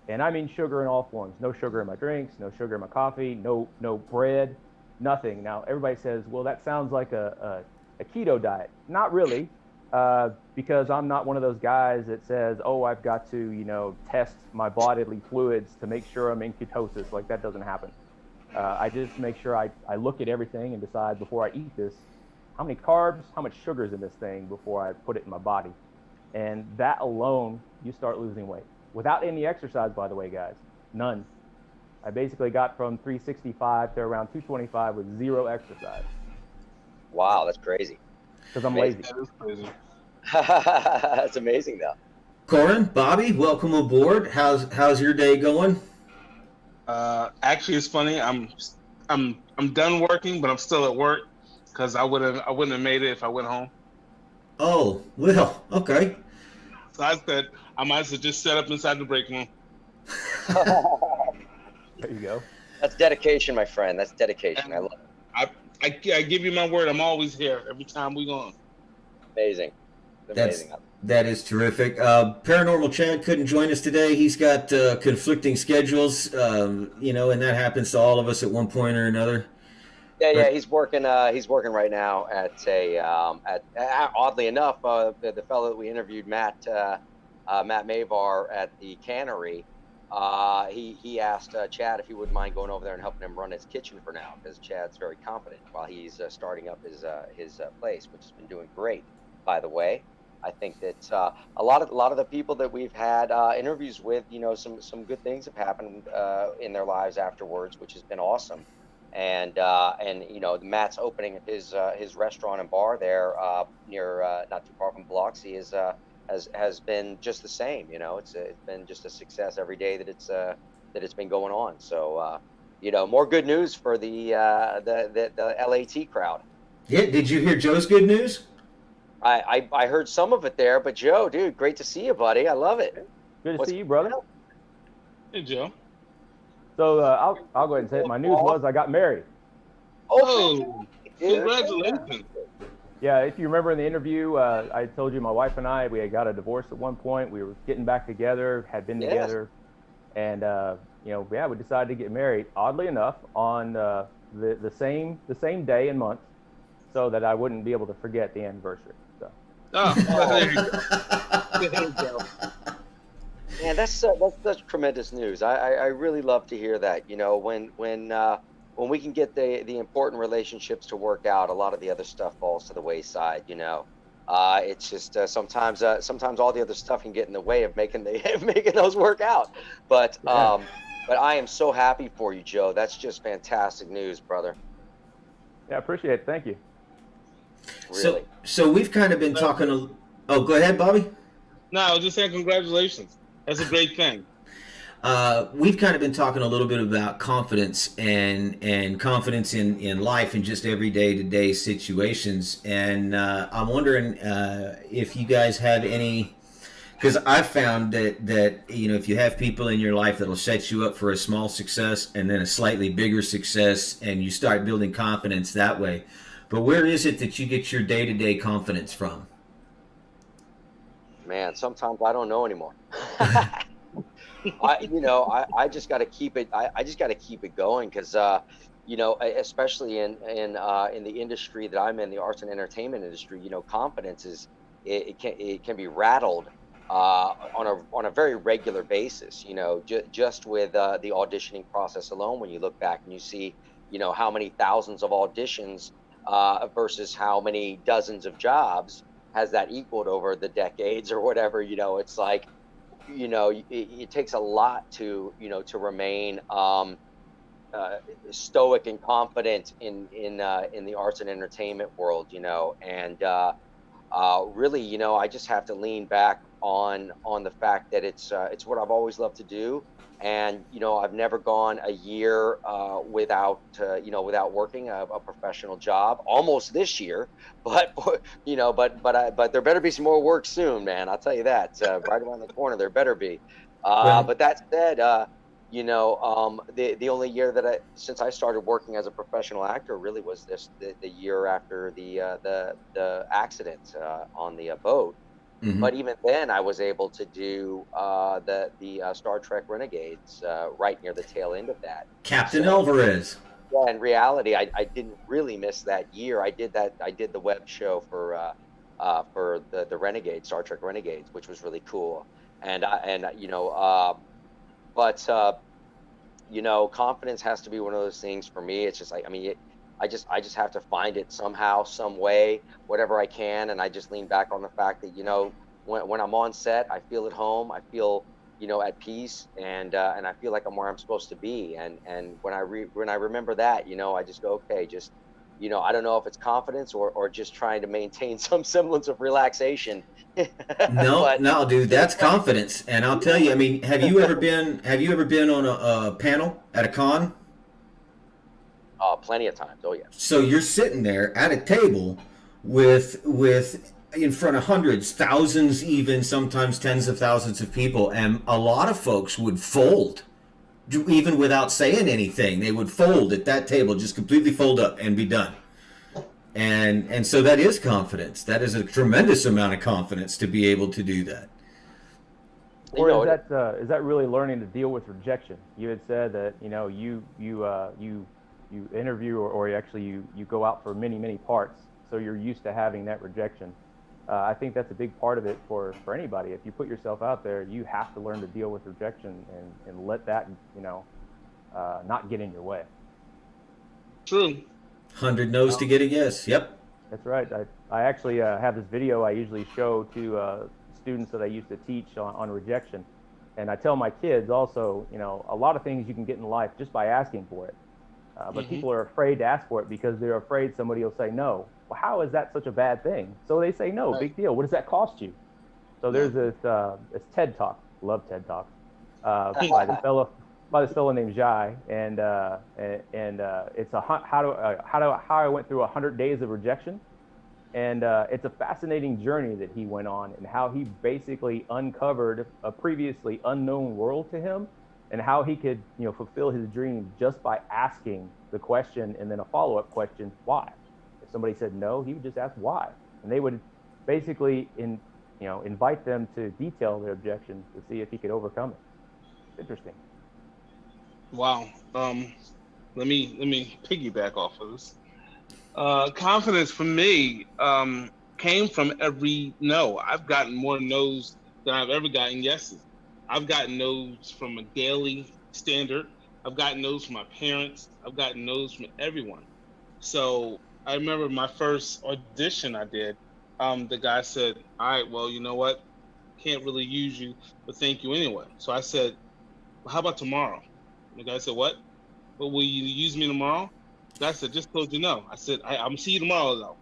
And I mean sugar in all forms. No sugar in my drinks, no sugar in my coffee, no bread, nothing. Now, everybody says, well, that sounds like a keto diet. Not really, because I'm not one of those guys that says, oh, I've got to, test my bodily fluids to make sure I'm in ketosis. Like, that doesn't happen. I just make sure I look at everything and decide before I eat this, how many carbs, how much sugar is in this thing before I put it in my body. And that alone, you start losing weight. Without any exercise, by the way, guys, none. I basically got from 365 to around 225 with zero exercise. Wow, that's crazy. Because I'm lazy. That is crazy. That's amazing, though. Corin, Bobby, welcome aboard. How's your day going? Actually, it's funny. I'm done working, but I'm still at work because I wouldn't have made it if I went home. Oh, well, okay. So I said I might as well just set up inside the break room. There you go. That's dedication, my friend. That's dedication. I love it. I give you my word. I'm always here every time we go on. Amazing. Amazing. That is terrific. Paranormal Chad couldn't join us today. He's got conflicting schedules, and that happens to all of us at one point or another. Yeah. He's working right now at oddly enough, the fellow that we interviewed, Matt Mavar at the cannery. He asked Chad if he wouldn't mind going over there and helping him run his kitchen for now, because Chad's very competent while he's starting up his place, which has been doing great, by the way. I think that a lot of the people that we've had interviews with, some good things have happened in their lives afterwards, which has been awesome. And Matt's opening his restaurant and bar there near not too far from Biloxi has been just the same. It's been just a success every day that it's been going on. So more good news for the LAT crowd. Yeah, did you hear Joe's good news? I heard some of it there, but Joe, dude, great to see you, buddy. I love it. Good to see you, brother. Hey, Joe. So I'll go ahead and say it. My news was I got married. Oh, congratulations. Yeah, if you remember in the interview, I told you my wife and I, we had got a divorce at one point. We were getting back together, had been together. And, we decided to get married, oddly enough, on the same day and month, so that I wouldn't be able to forget the anniversary. So. Oh, there you go. Man, that's such tremendous news. I really love to hear that. When we can get the important relationships to work out, a lot of the other stuff falls to the wayside. It's just sometimes all the other stuff can get in the way of making those work out. But I am so happy for you, Joe. That's just fantastic news, brother. Yeah, I appreciate it. Thank you. Really. So we've kind of been talking. Oh, go ahead, Bobby. No, I was just saying congratulations. That's a great thing. We've kind of been talking a little bit about confidence and confidence in life and just everyday to day situations. And I'm wondering if you guys have any, because I've found that if you have people in your life that'll set you up for a small success and then a slightly bigger success, and you start building confidence that way. But where is it that you get your day to day confidence from? Man, sometimes I don't know anymore. I just got to keep it. I just got to keep it going because, especially in the industry that I'm in, the arts and entertainment industry, confidence is it can be rattled on a very regular basis. Just with the auditioning process alone, when you look back and you see, how many thousands of auditions versus how many dozens of jobs has that equaled over the decades or whatever. It's like, it takes a lot to remain stoic and confident in the arts and entertainment world, and really, I just have to lean back on the fact that it's what I've always loved to do. And, I've never gone a year without working a professional job. Almost this year, but there better be some more work soon, man. I'll tell you that. Right around the corner, there better be. But that said, the only year since I started working as a professional actor really was the year after the accident on the boat. Mm-hmm. But even then, I was able to do the Star Trek Renegades right near the tail end of that. Captain Alvarez. Yeah, in reality, I didn't really miss that year. I did the web show for the Renegades, Star Trek Renegades, which was really cool. Confidence has to be one of those things for me. It's just like, I just have to find it somehow, some way, whatever I can, and I just lean back on the fact that when I'm on set, I feel at home, I feel at peace, and I feel like I'm where I'm supposed to be. And when I remember that, I just go, okay, just I don't know if it's confidence or just trying to maintain some semblance of relaxation. No, dude, that's confidence. And I'll tell you, have you ever been on a panel at a con? Plenty of times. Oh yeah. So you're sitting there at a table with in front of hundreds, thousands, even sometimes tens of thousands of people, and a lot of folks would fold, even without saying anything. They would fold at that table, just completely fold up and be done. And so that is confidence. That is a tremendous amount of confidence to be able to do that. Or is that really learning to deal with rejection? You had said that you interview or actually you go out for many parts, so you're used to having that rejection. I think that's a big part of it for anybody. If you put yourself out there, you have to learn to deal with rejection and let that not get in your way. True. 100 no's to get a yes. Yep. That's right. I actually have this video I usually show to students that I used to teach on rejection, and I tell my kids also, a lot of things you can get in life just by asking for it. But people are afraid to ask for it because they're afraid somebody will say no. Well, how is that such a bad thing? So they say no, big deal. What does that cost you? So there's this TED Talk, love TED Talk, by this fellow named Jai, and it's how I went through 100 days of rejection, and it's a fascinating journey that he went on, and how he basically uncovered a previously unknown world to him, and how he could fulfill his dream just by asking the question and then a follow-up question, why? If somebody said no, he would just ask why, and they would basically invite them to detail their objection to see if he could overcome it. It's interesting. Wow. Let me piggyback off of this. Confidence for me came from every no. I've gotten more no's than I've ever gotten yeses. I've gotten no's from a daily standard. I've gotten no's from my parents. I've gotten no's from everyone. So I remember my first audition I did. The guy said, "All right, well, you know what? Can't really use you, but thank you anyway." So I said, "Well, how about tomorrow?" And the guy said, "What? Well, will you use me tomorrow?" The guy said, "Just told you no." I said, "I'm see you tomorrow though."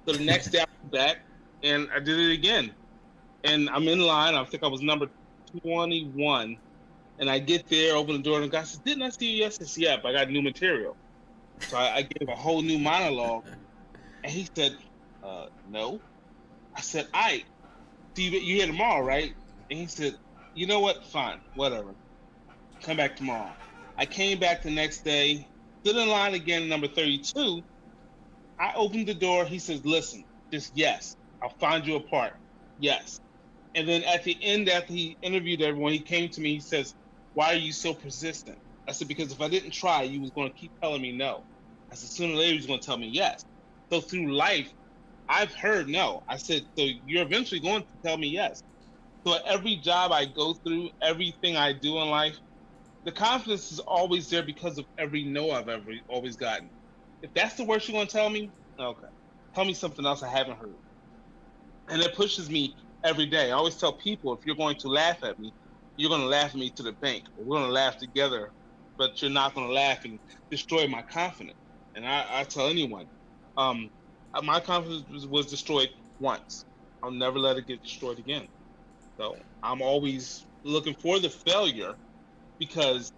So the next day I went back and I did it again. and I'm in line. I think I was number 21, and I get there, open the door, and the guy says, "Didn't I see you yesterday?" I said, "Yeah, but I got new material." So I gave a whole new monologue, and he said, "No." I said, "All right, see you here tomorrow, right?" And he said, "You know what? Fine, whatever. Come back tomorrow." I came back the next day, stood in line again, number 32. I opened the door. He says, "Listen, just yes. I'll find you a part. Yes." And then at the end, after he interviewed everyone, he came to me. He says, "Why are you so persistent?" I said, "Because if I didn't try, you was going to keep telling me no." I said, "Sooner or later, you're going to tell me yes." So through life, I've heard no. I said, "So you're eventually going to tell me yes." So at every job I go through, everything I do in life, the confidence is always there because of every no I've ever always gotten. If that's the worst you're going to tell me, okay. Tell me something else I haven't heard. And it pushes me every day. I always tell people, if you're going to laugh at me, you're going to laugh at me to the bank. We're going to laugh together, but you're not going to laugh and destroy my confidence. And I tell anyone, my confidence was destroyed once. I'll never let it get destroyed again. So I'm always looking for the failure, because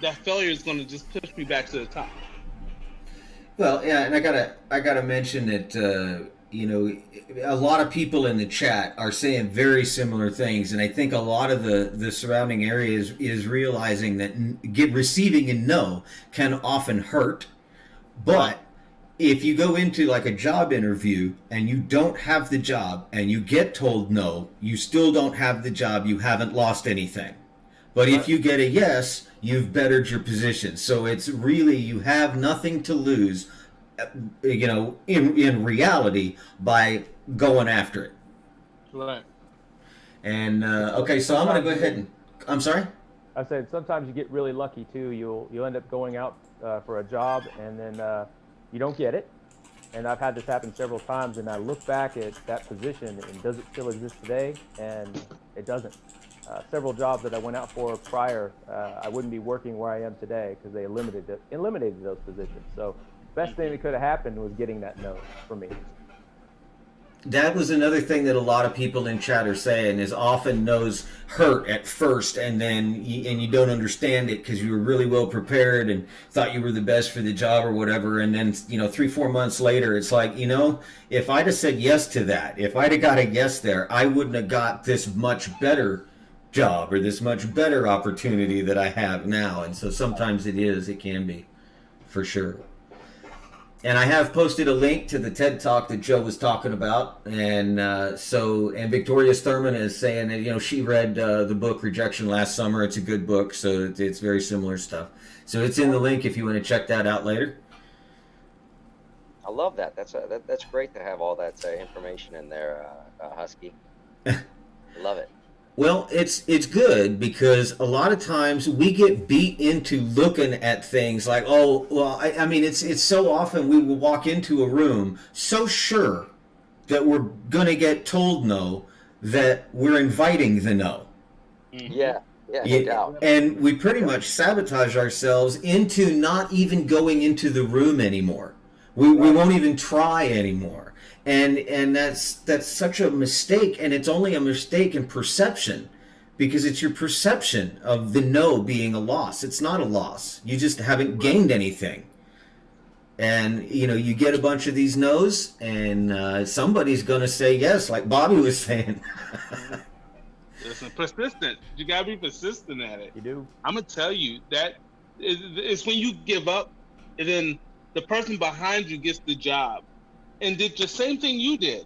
that failure is going to just push me back to the top. Well, yeah, and I gotta mention that a lot of people in the chat are saying very similar things, and I think a lot of the surrounding area is realizing that receiving a no can often hurt, but if you go into like a job interview and you don't have the job and you get told no, you still don't have the job, you haven't lost anything. But if you get a yes, you've bettered your position. So it's really, you have nothing to lose, in reality, by going after it. Right. And, okay, so I'm going to go ahead and, I'm sorry? I said sometimes you get really lucky too. You'll end up going out for a job and then you don't get it. And I've had this happen several times, and I look back at that position, and does it still exist today? And it doesn't. Several jobs that I went out for prior, I wouldn't be working where I am today because they eliminated those positions. So best thing that could have happened was getting that no for me. That was another thing that a lot of people in chat are saying, is often no's hurt at first, and then you don't understand it because you were really well prepared and thought you were the best for the job or whatever, and then 3-4 months later it's like, if I'd have said yes to that, if I'd have got a yes there, I wouldn't have got this much better job or this much better opportunity that I have now. And so sometimes it can be, for sure. And I have posted a link to the TED Talk that Joe was talking about, and and Victoria Thurman is saying that she read the book Rejection last summer. It's a good book, so it's very similar stuff. So it's in the link if you want to check that out later. I love that. That's great to have all that information in there, Husky. Love it. Well, it's good because a lot of times we get beat into looking at things like, oh, well, I mean, it's so often we will walk into a room so sure that we're going to get told no that we're inviting the no. Yeah, no doubt. And we pretty much sabotage ourselves into not even going into the room anymore. We won't even try anymore. And that's such a mistake, and it's only a mistake in perception, because it's your perception of the no being a loss. It's not a loss. You just haven't gained anything. And, you get a bunch of these no's, and somebody's going to say yes, like Bobby was saying. Listen, persistent. You got to be persistent at it. You do. I'm going to tell you that it's when you give up, and then the person behind you gets the job and did the same thing you did.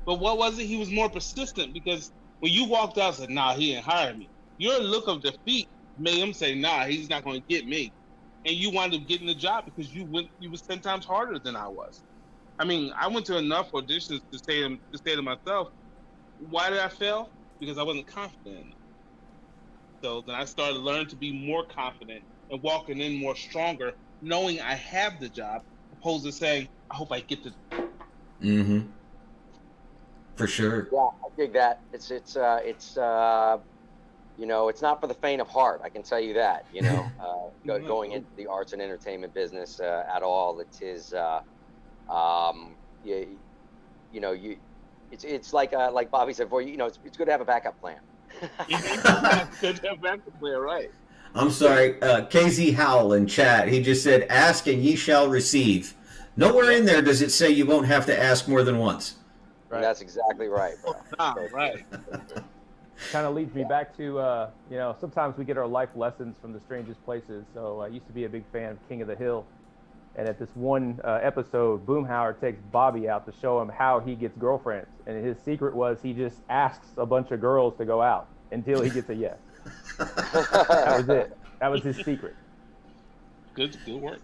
But what was it? He was more persistent, because when you walked out and said, nah, he didn't hire me, your look of defeat made him say, nah, he's not going to get me. And you wound up getting the job because you was 10 times harder than I was. I mean, I went to enough auditions to say to myself, why did I fail? Because I wasn't confident. So then I started to learn to be more confident and walking in more stronger, knowing I have the job, opposed to saying, I hope I get the. Mm-hmm. For sure. Yeah, I dig that. It's it's not for the faint of heart. I can tell you that. Going into the arts and entertainment business it's like Bobby said before. It's good to have a backup plan. Good to have backup plan, right? I'm sorry, KZ Howell in chat. He just said, "Ask and ye shall receive." Nowhere in there does it say you won't have to ask more than once. Right. That's exactly right, bro. Right. Kind of leads me back to, sometimes we get our life lessons from the strangest places. So I used to be a big fan of King of the Hill. And at this one episode, Boomhauer takes Bobby out to show him how he gets girlfriends. And his secret was he just asks a bunch of girls to go out until he gets a yes. That was it. That was his secret. Good work.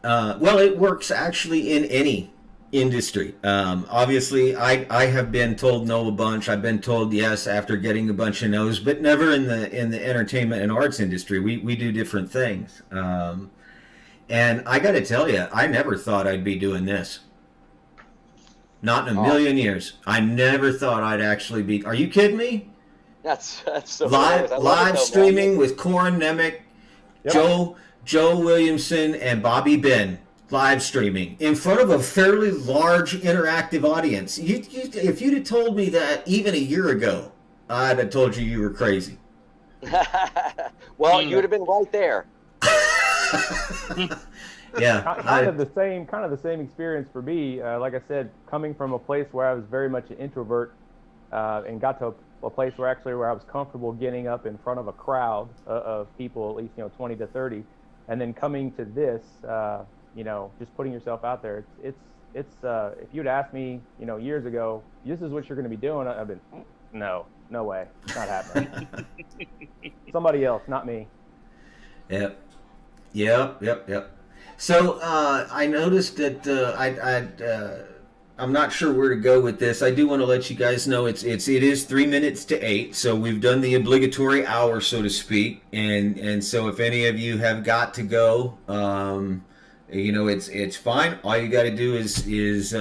Well, it works actually in any industry. Obviously, I have been told no a bunch. I've been told yes after getting a bunch of no's, but never in the entertainment and arts industry. We do different things. And I got to tell you, I never thought I'd be doing this. Not in a million years. I never thought I'd actually be. Are you kidding me? That's so live streaming with Corin, Nemec, Yep. Joe Williamson, and Bobby Benn. Live streaming in front of a fairly large interactive audience. If you'd have told me that even a year ago, I'd have told you were crazy. Well, you would have been right there. Yeah, kind of the same experience for me. Like I said, coming from a place where I was very much an introvert, and got to a place where I was comfortable getting up in front of a crowd of people, at least 20 to 30, and then coming to this, just putting yourself out there. It's if you'd asked me, years ago, this is what you're going to be doing, I've been, no way, not happening. Somebody else, not me. Yep. So I noticed that I'm not sure where to go with this. I do want to let you guys know it is 3 minutes to 8, so we've done the obligatory hour, so to speak. And so if any of you have got to go, it's fine. All you got to do is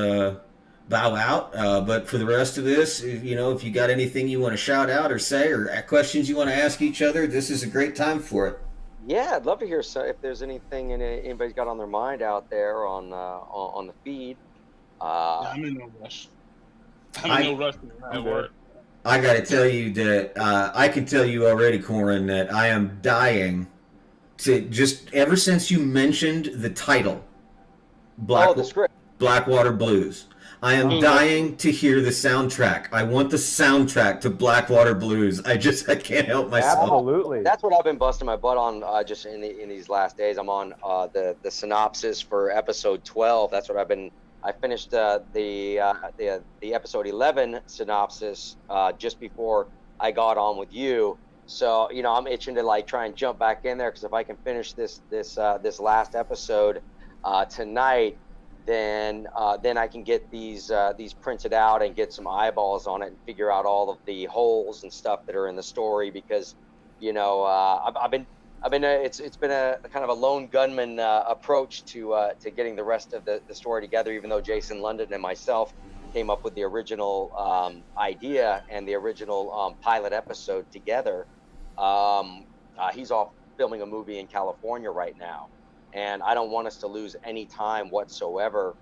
bow out. But for the rest of this, if you got anything you want to shout out or say or questions you want to ask each other, this is a great time for it. Yeah, I'd love to hear if there's anything anybody's got on their mind out there on the feed. I'm in no rush. I'm in no rush to work. I got to tell you that I can tell you already, Corin, that I am dying to just ever since you mentioned the title, the script, Blackwater Blues. I am dying to hear the soundtrack. I want the soundtrack to Blackwater Blues. I can't help myself. Absolutely. That's what I've been busting my butt on just in these last days. I'm on the synopsis for episode 12. That's what I finished the episode 11 synopsis just before I got on with you. So I'm itching to try and jump back in there, because if I can finish this last episode tonight, then I can get these printed out and get some eyeballs on it and figure out all of the holes and stuff that are in the story, because I've been it's been a kind of a lone gunman approach to getting the rest of the story together, even though Jason London and myself came up with the original idea and the original pilot episode together. He's off filming a movie in California right now, and I don't want us to lose any time whatsoever,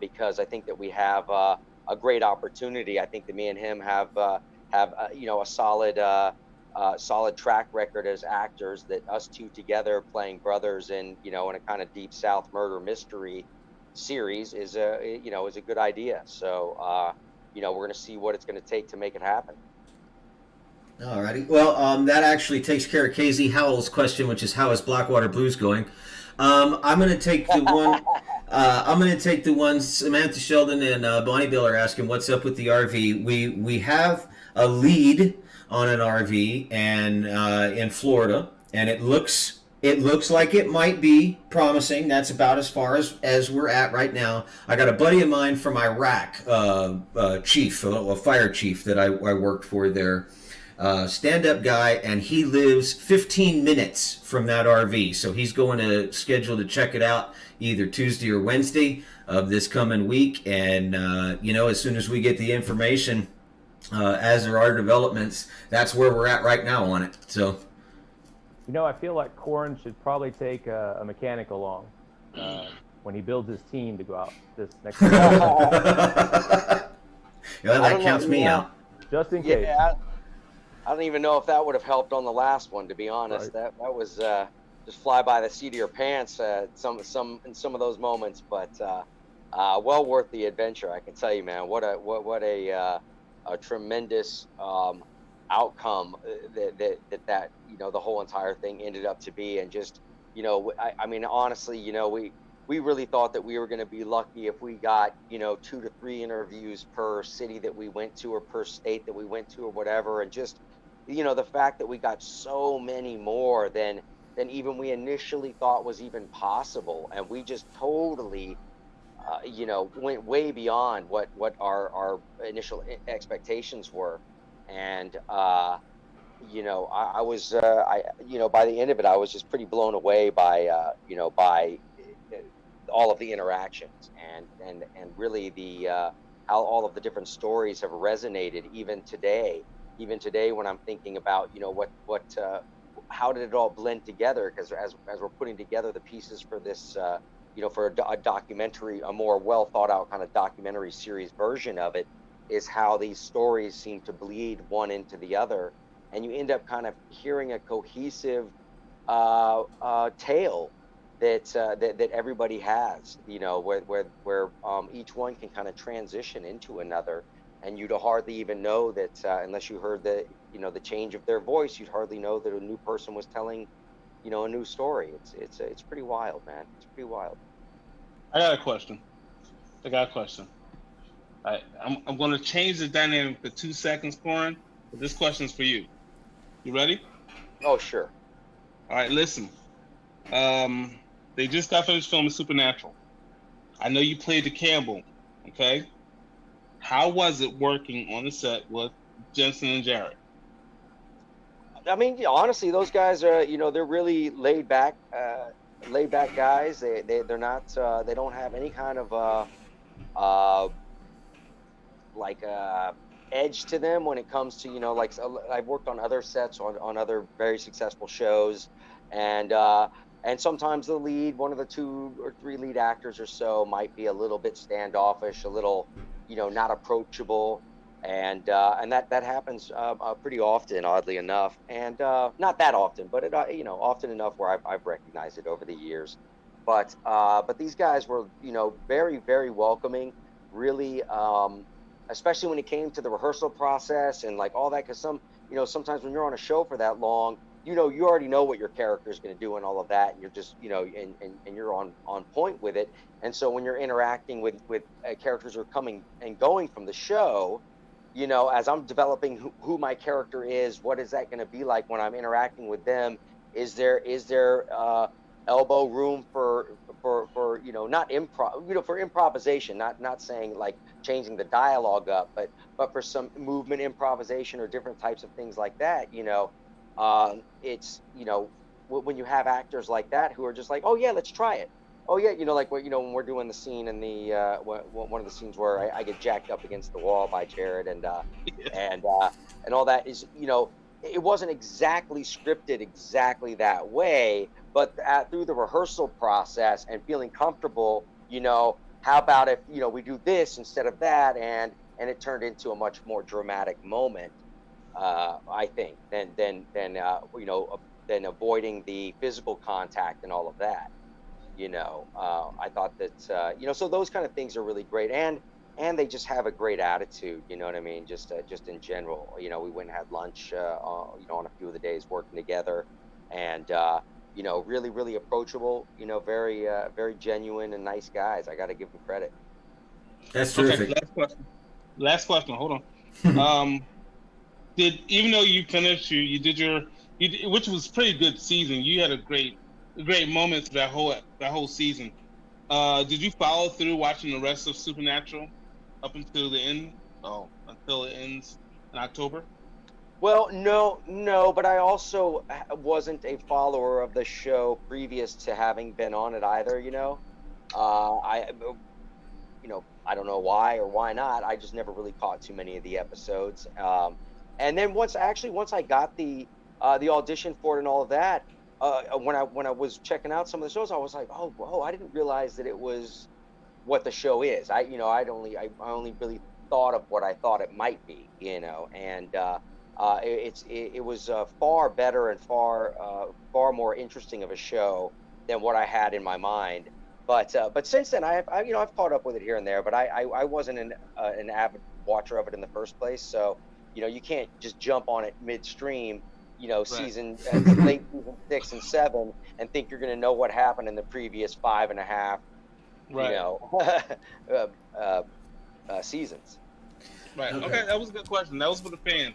because I think that we have a great opportunity. I think that me and him have a solid track record as actors, that us two together playing brothers in a kind of deep South murder mystery series is a good idea. So we're going to see what it's going to take to make it happen. Alrighty. Well, that actually takes care of KZ Howell's question, which is how is Blackwater Blues going? I'm going to take the one. I'm going to take the one Samantha Sheldon and Bonnie Bill are asking. What's up with the RV? We have a lead on an RV and in Florida, and it looks like it might be promising. That's about as far as we're at right now. I got a buddy of mine from Iraq, chief, a fire chief that I worked for there. Stand-up guy, and he lives 15 minutes from that RV, so he's going to schedule to check it out either Tuesday or Wednesday of this coming week. And as soon as we get the information, as there are developments, that's where we're at right now on it. So I feel like Corin should probably take a mechanic along when he builds his team to go out this next year. Yeah, I that don't counts know, me yeah. out. Just in case. Yeah, I don't even know if that would have helped on the last one, to be honest. Right. That was just fly by the seat of your pants some in some of those moments, but well worth the adventure. I can tell you, man. What a tremendous outcome that the whole entire thing ended up to be, and just I mean honestly, we really thought that we were going to be lucky if we got 2 to 3 interviews per city that we went to, or per state that we went to, or whatever, and just the fact that we got so many more than even we initially thought was even possible, and we just totally went way beyond what our initial expectations were. And I was by the end of it, I was just pretty blown away by all of the interactions, and really the how all of the different stories have resonated even today when I'm thinking about how did it all blend together, because as we're putting together the pieces for this for a documentary, a more well thought out kind of documentary series version of it, is how these stories seem to bleed one into the other, and you end up kind of hearing a cohesive tale that everybody has, where each one can kind of transition into another, and you'd hardly even know that unless you heard the change of their voice, you'd hardly know that a new person was telling a new story. It's pretty wild, man. It's pretty wild. I got a question. I'm going to change the dynamic for 2 seconds, Corin, but this question's for you. You ready? Oh, sure. All right, listen. They just got finished filming Supernatural. I know you played the Campbell, okay? How was it working on the set with Jensen and Jared? I mean, honestly, those guys are, they're really laid back guys. They're not, they don't have any kind of edge to them when it comes to, like, I've worked on other sets on other very successful shows, and sometimes the lead, one of the 2 or 3 lead actors or so, might be a little bit standoffish, a little, not approachable. And that happens pretty often, oddly enough, and not that often, but it often enough where I've recognized it over the years. But these guys were very, very welcoming, really, especially when it came to the rehearsal process and like all that, because sometimes when you're on a show for that long, you already know what your character is going to do and all of that, and you're just and you're on point with it. And so when you're interacting with characters who are coming and going from the show, as I'm developing who my character is, what is that going to be like when I'm interacting with them? Is there elbow room for not improv, for improvisation, not saying like changing the dialogue up, but for some movement improvisation or different types of things like that. It's when you have actors like that who are just like, oh yeah, let's try it. Oh yeah, like when we're doing the scene in the one of the scenes where I get jacked up against the wall by Jared, and all that is, it wasn't exactly scripted exactly that way, but through the rehearsal process and feeling comfortable, how about if we do this instead of that, and it turned into a much more dramatic moment, I think, than avoiding the physical contact and all of that. I thought that so those kind of things are really great, and they just have a great attitude, you know what I mean, just in general. We went and had lunch on a few of the days working together, and really, really approachable, very very genuine and nice guys. I got to give them credit. That's terrific. Okay, last question, hold on. Even though you finished, you did which was pretty good season, you had a great moments that whole season. Did you follow through watching the rest of Supernatural up until the end? Until it ends in October? Well, no, but I also wasn't a follower of the show previous to having been on it either. I don't know why or why not. I just never really caught too many of the episodes. And then once I got the audition for it and all of that, when I was checking out some of the shows, I was like, oh, I didn't realize that it was what the show is. I only really thought of what I thought it might be, you know, and it was far better and far more interesting of a show than what I had in my mind. But since then, I've caught up with it here and there, but I wasn't an avid watcher of it in the first place. So, you know, you can't just jump on it midstream, you know, season late season 6 and 7, and think you're going to know what happened in the previous 5.5, you know, seasons. Right. Okay, that was a good question. That was for the fans.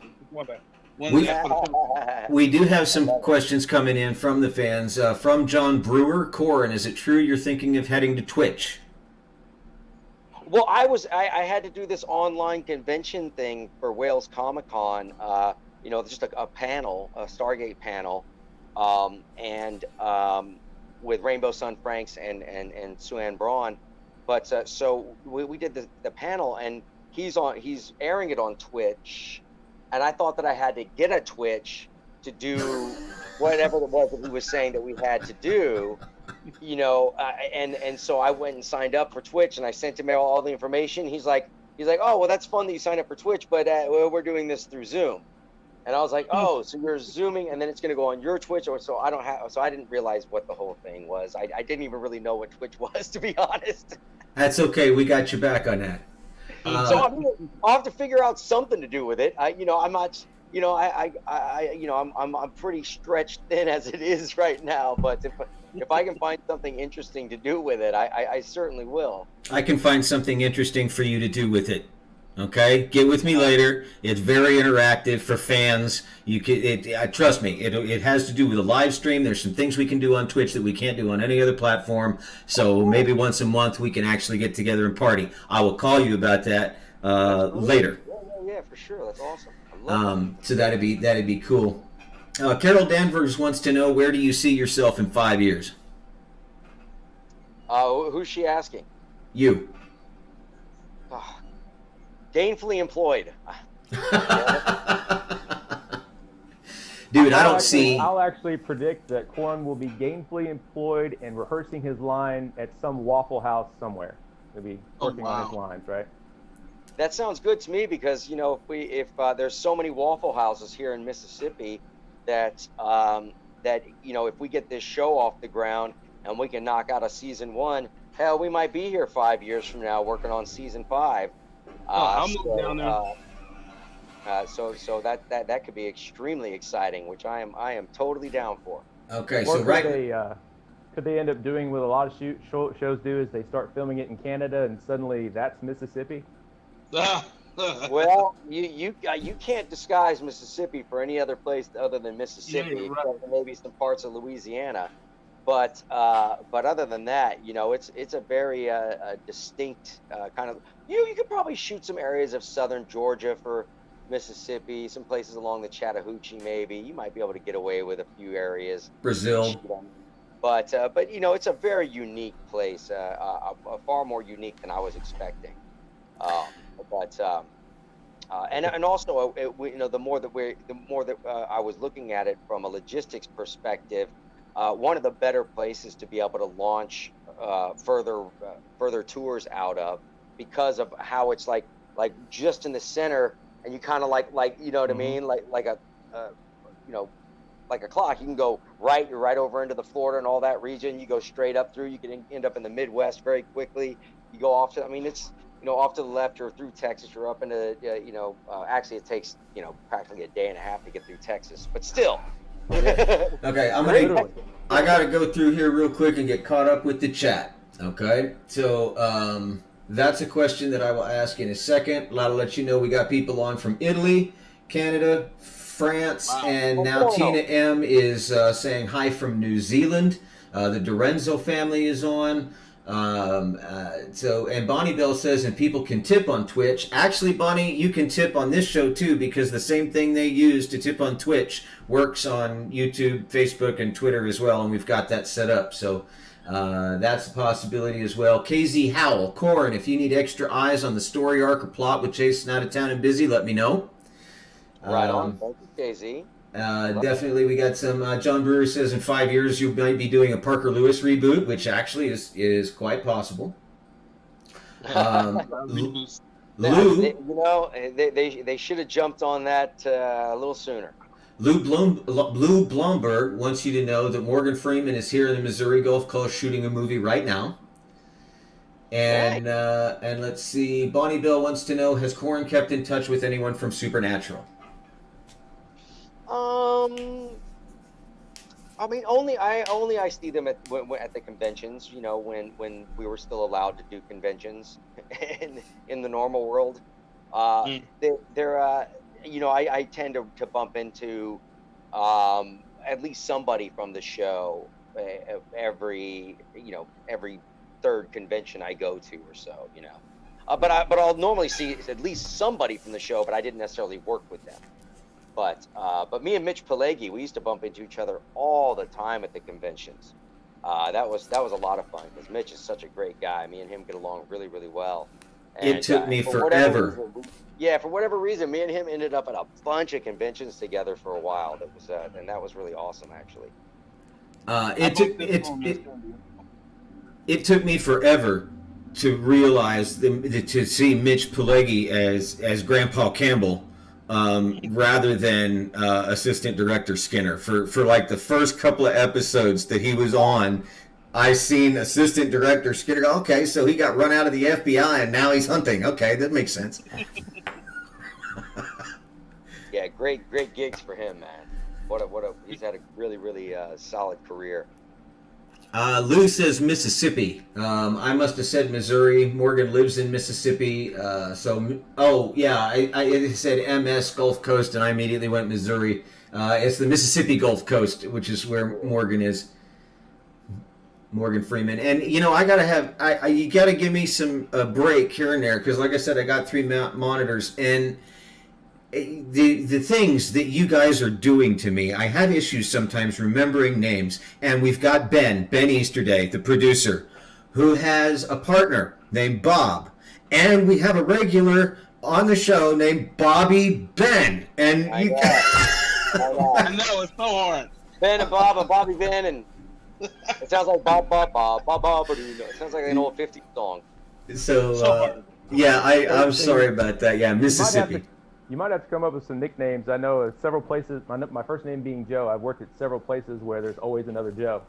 We do have some questions coming in from the fans. From John Brewer, Corin, is it true you're thinking of heading to Twitch? Well, I had to do this online convention thing for Wales Comic-Con, you know, just a panel, a Stargate panel, and with Rainbow Sun Franks and Sue Ann Braun. But so we did the panel, and he's airing it on Twitch, and I thought that I had to get a Twitch to do whatever it was that he was saying that we had to do, you know, and so I went and signed up for Twitch, and I sent him all the information. He's like, oh, well, that's fun that you signed up for Twitch, but we're doing this through Zoom. And I was like, oh, so you're Zooming, and then it's going to go on your Twitch, so I didn't realize what the whole thing was. I didn't even really know what Twitch was, to be honest. That's okay. We got you back on that. So I'll have to figure out something to do with it. I'm not, you know, I'm pretty stretched thin as it is right now. But if I can find something interesting to do with it, I certainly will. I can find something interesting for you to do with it. Okay, get with me later. It's very interactive for fans. You can, trust me. It has to do with a live stream. There's some things we can do on Twitch that we can't do on any other platform. So maybe once a month we can actually get together and party. I will call you about that later. Yeah, for sure. That's awesome. I love so that'd be cool. Carol Danvers wants to know, where do you see yourself in 5 years? Who's she asking? You. Gainfully employed. Dude, I'll actually predict that Corin will be gainfully employed and rehearsing his line at some Waffle House somewhere. He'll be working on his lines, right? That sounds good to me, because, you know, if there's so many Waffle Houses here in Mississippi that you know, if we get this show off the ground and we can knock out a season 1, hell, we might be here 5 years from now working on season 5. I'll move down there. So that could be extremely exciting, which I am totally down for. Okay, so could they end up doing what a lot of shows do, is they start filming it in Canada and suddenly that's Mississippi? Well, you can't disguise Mississippi for any other place other than Mississippi, Yeah, right. except for maybe some parts of Louisiana. But other than that, you know, it's a very distinct kind of. You could probably shoot some areas of southern Georgia for Mississippi, some places along the Chattahoochee maybe. You might be able to get away with a few areas. Brazil. But you know, it's a very unique place, far more unique than I was expecting. And also, you know, the more that I was looking at it from a logistics perspective, one of the better places to be able to launch further tours out of, because of how it's like just in the center, and you kind of like you know what I mean, like a you know, like a clock. You can go right, you're right over into the Florida and all that region. You go straight up through, you can end up in the Midwest very quickly. You go off to, I mean, it's, you know, off to the left or through Texas, you're up into, you know, actually it takes, you know, practically a day and a half to get through Texas, but still. Okay, I gotta go through here real quick and get caught up with the chat. Okay, so that's a question that I will ask in a second. I'll let you know we got people on from Italy, Canada, France, and now Tina M is saying hi from New Zealand. The Dorenzo family is on. And Bonnie Bell says, and people can tip on Twitch. Actually, Bonnie, you can tip on this show too, because the same thing they use to tip on Twitch works on YouTube, Facebook, and Twitter as well, and we've got that set up. So that's a possibility as well. KZ Howell, Corin, if you need extra eyes on the story arc or plot with Jason out of town and busy, let me know. Right on. Thank you, KZ. Definitely, we got some. John Brewer says in 5 years you might be doing a Parker Lewis reboot, which actually is quite possible. Lou, They should have jumped on that a little sooner. Lou Blomberg wants you to know that Morgan Freeman is here in the Missouri Gulf Coast shooting a movie right now. And let's see, Bonnie Bill wants to know, has Corin kept in touch with anyone from Supernatural? I mean, only I see them at the conventions. You know, when we were still allowed to do conventions in the normal world. They're I tend to bump into at least somebody from the show every third convention I go to or so. But I'll normally see at least somebody from the show, but I didn't necessarily work with them. But me and Mitch Pileggi, we used to bump into each other all the time at the conventions. That was a lot of fun because Mitch is such a great guy. Me and him get along really, really well. And, it took me forever. For whatever reason, me and him ended up at a bunch of conventions together for a while. That was really awesome, actually. It took me forever to realize to see Mitch Pileggi as Grandpa Campbell. Rather than Assistant Director Skinner. For like the first couple of episodes that he was on, I seen Assistant Director Skinner. Okay, so he got run out of the FBI and now he's hunting. Okay, that makes sense. Yeah, great gigs for him, man. He's had a really, really solid career. Lou says Mississippi. I must have said Missouri. Morgan lives in Mississippi. I said MS Gulf Coast, and I immediately went Missouri. It's the Mississippi Gulf Coast, which is where Morgan is. Morgan Freeman. And, you gotta give me some break here and there, because like I said, I got 3 monitors, and the things that you guys are doing to me, I have issues sometimes remembering names. And we've got Ben Easterday, the producer, who has a partner named Bob, and we have a regular on the show named Bobby Ben. And I know, it's so hard. Ben and Bob and Bobby Ben, and it sounds like Bob. It sounds like an old 50s song. So I'm sorry about that. Yeah, Mississippi. You might have to come up with some nicknames. I know several places, my first name being Joe, I've worked at several places where there's always another Joe.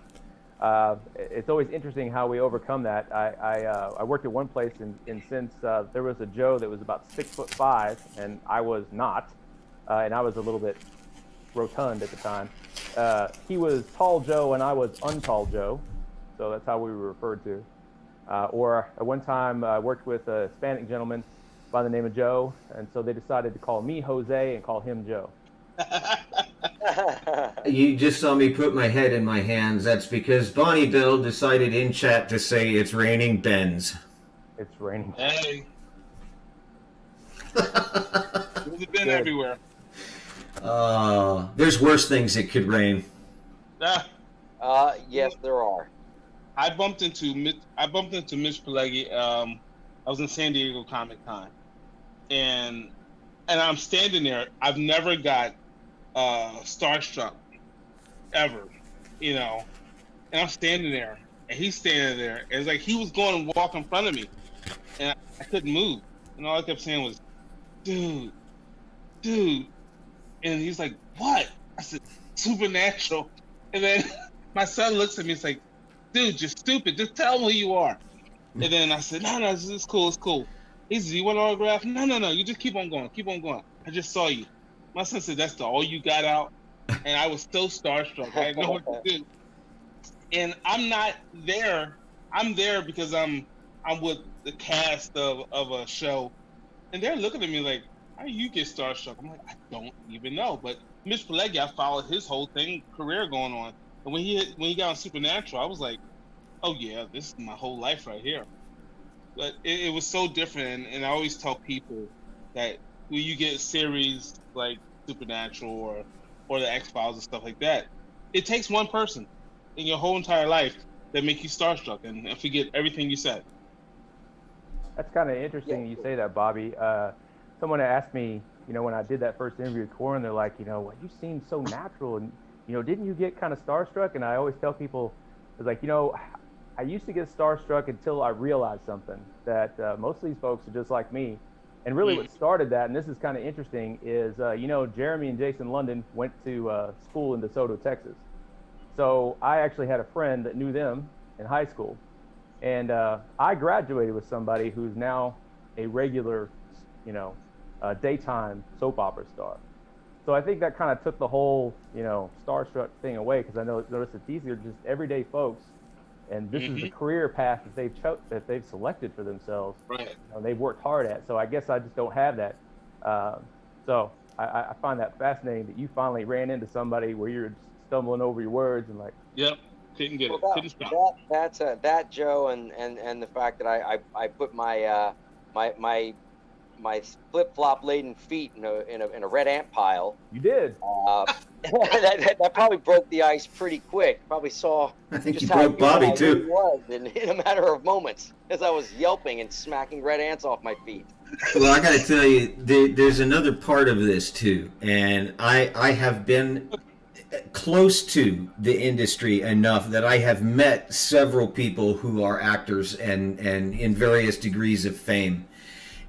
It's always interesting how we overcome that. I worked at one place, and since there was a Joe that was about 6'5", and I was not, and I was a little bit rotund at the time, he was Tall Joe and I was Untall Joe, so that's how we were referred to. Or at one time I worked with a Hispanic gentleman by the name of Joe, and so they decided to call me Jose and call him Joe. You just saw me put my head in my hands. That's because Bonnie Bill decided in chat to say it's raining Benns. It's raining. Hey. There's been everywhere. There's worse things that could rain. Yes, there are. I bumped into Mitch Pileggi. I was in San Diego Comic Con, and I'm standing there. I've never got starstruck ever, and I'm standing there, and he's standing there. And it's like he was going to walk in front of me, and I couldn't move. And all I kept saying was, dude. And he's like, what? I said, Supernatural. And then my son looks at me, it's like, dude, you're stupid. Just tell him who you are. And then I said, no, it's cool, it's cool. He said, you want an autograph? No, you just keep on going. I just saw you. My son said, that's all you got out? And I was so starstruck. I didn't know what to do. And I'm not there. I'm there because I'm with the cast of a show. And they're looking at me like, how do you get starstruck? I'm like, I don't even know. But Mitch Pileggi, I followed his whole career going on. And when he got on Supernatural, I was like, oh yeah, this is my whole life right here. But it was so different, and I always tell people that when you get series like Supernatural or the X-Files and stuff like that, it takes one person in your whole entire life that make you starstruck and forget everything you said. That's kind of interesting you say that, Bobby. Someone asked me, when I did that first interview with Corin, they're like, you seem so natural, and didn't you get kind of starstruck? And I always tell people, it's like, I used to get starstruck until I realized something, that most of these folks are just like me. And really what started that, and this is kind of interesting, is, Jeremy and Jason London went to school in DeSoto, Texas. So I actually had a friend that knew them in high school. And I graduated with somebody who's now a regular, daytime soap opera star. So I think that kind of took the whole, starstruck thing away, because I noticed that these are just everyday folks, and this is the career path that they've selected for themselves. Right. They've worked hard at. So I guess I just don't have that. So I find that fascinating that you finally ran into somebody where you're stumbling over your words and like. Yep. Couldn't get it. Couldn't stop. That Joe, and the fact that I put my my flip flop laden feet in a red ant pile. You did. That probably broke the ice pretty quick. Probably saw. I think just you broke Bobby too. Really was in a matter of moments, as I was yelping and smacking red ants off my feet. Well, I got to tell you, there's another part of this too, and I have been close to the industry enough that I have met several people who are actors and in various degrees of fame.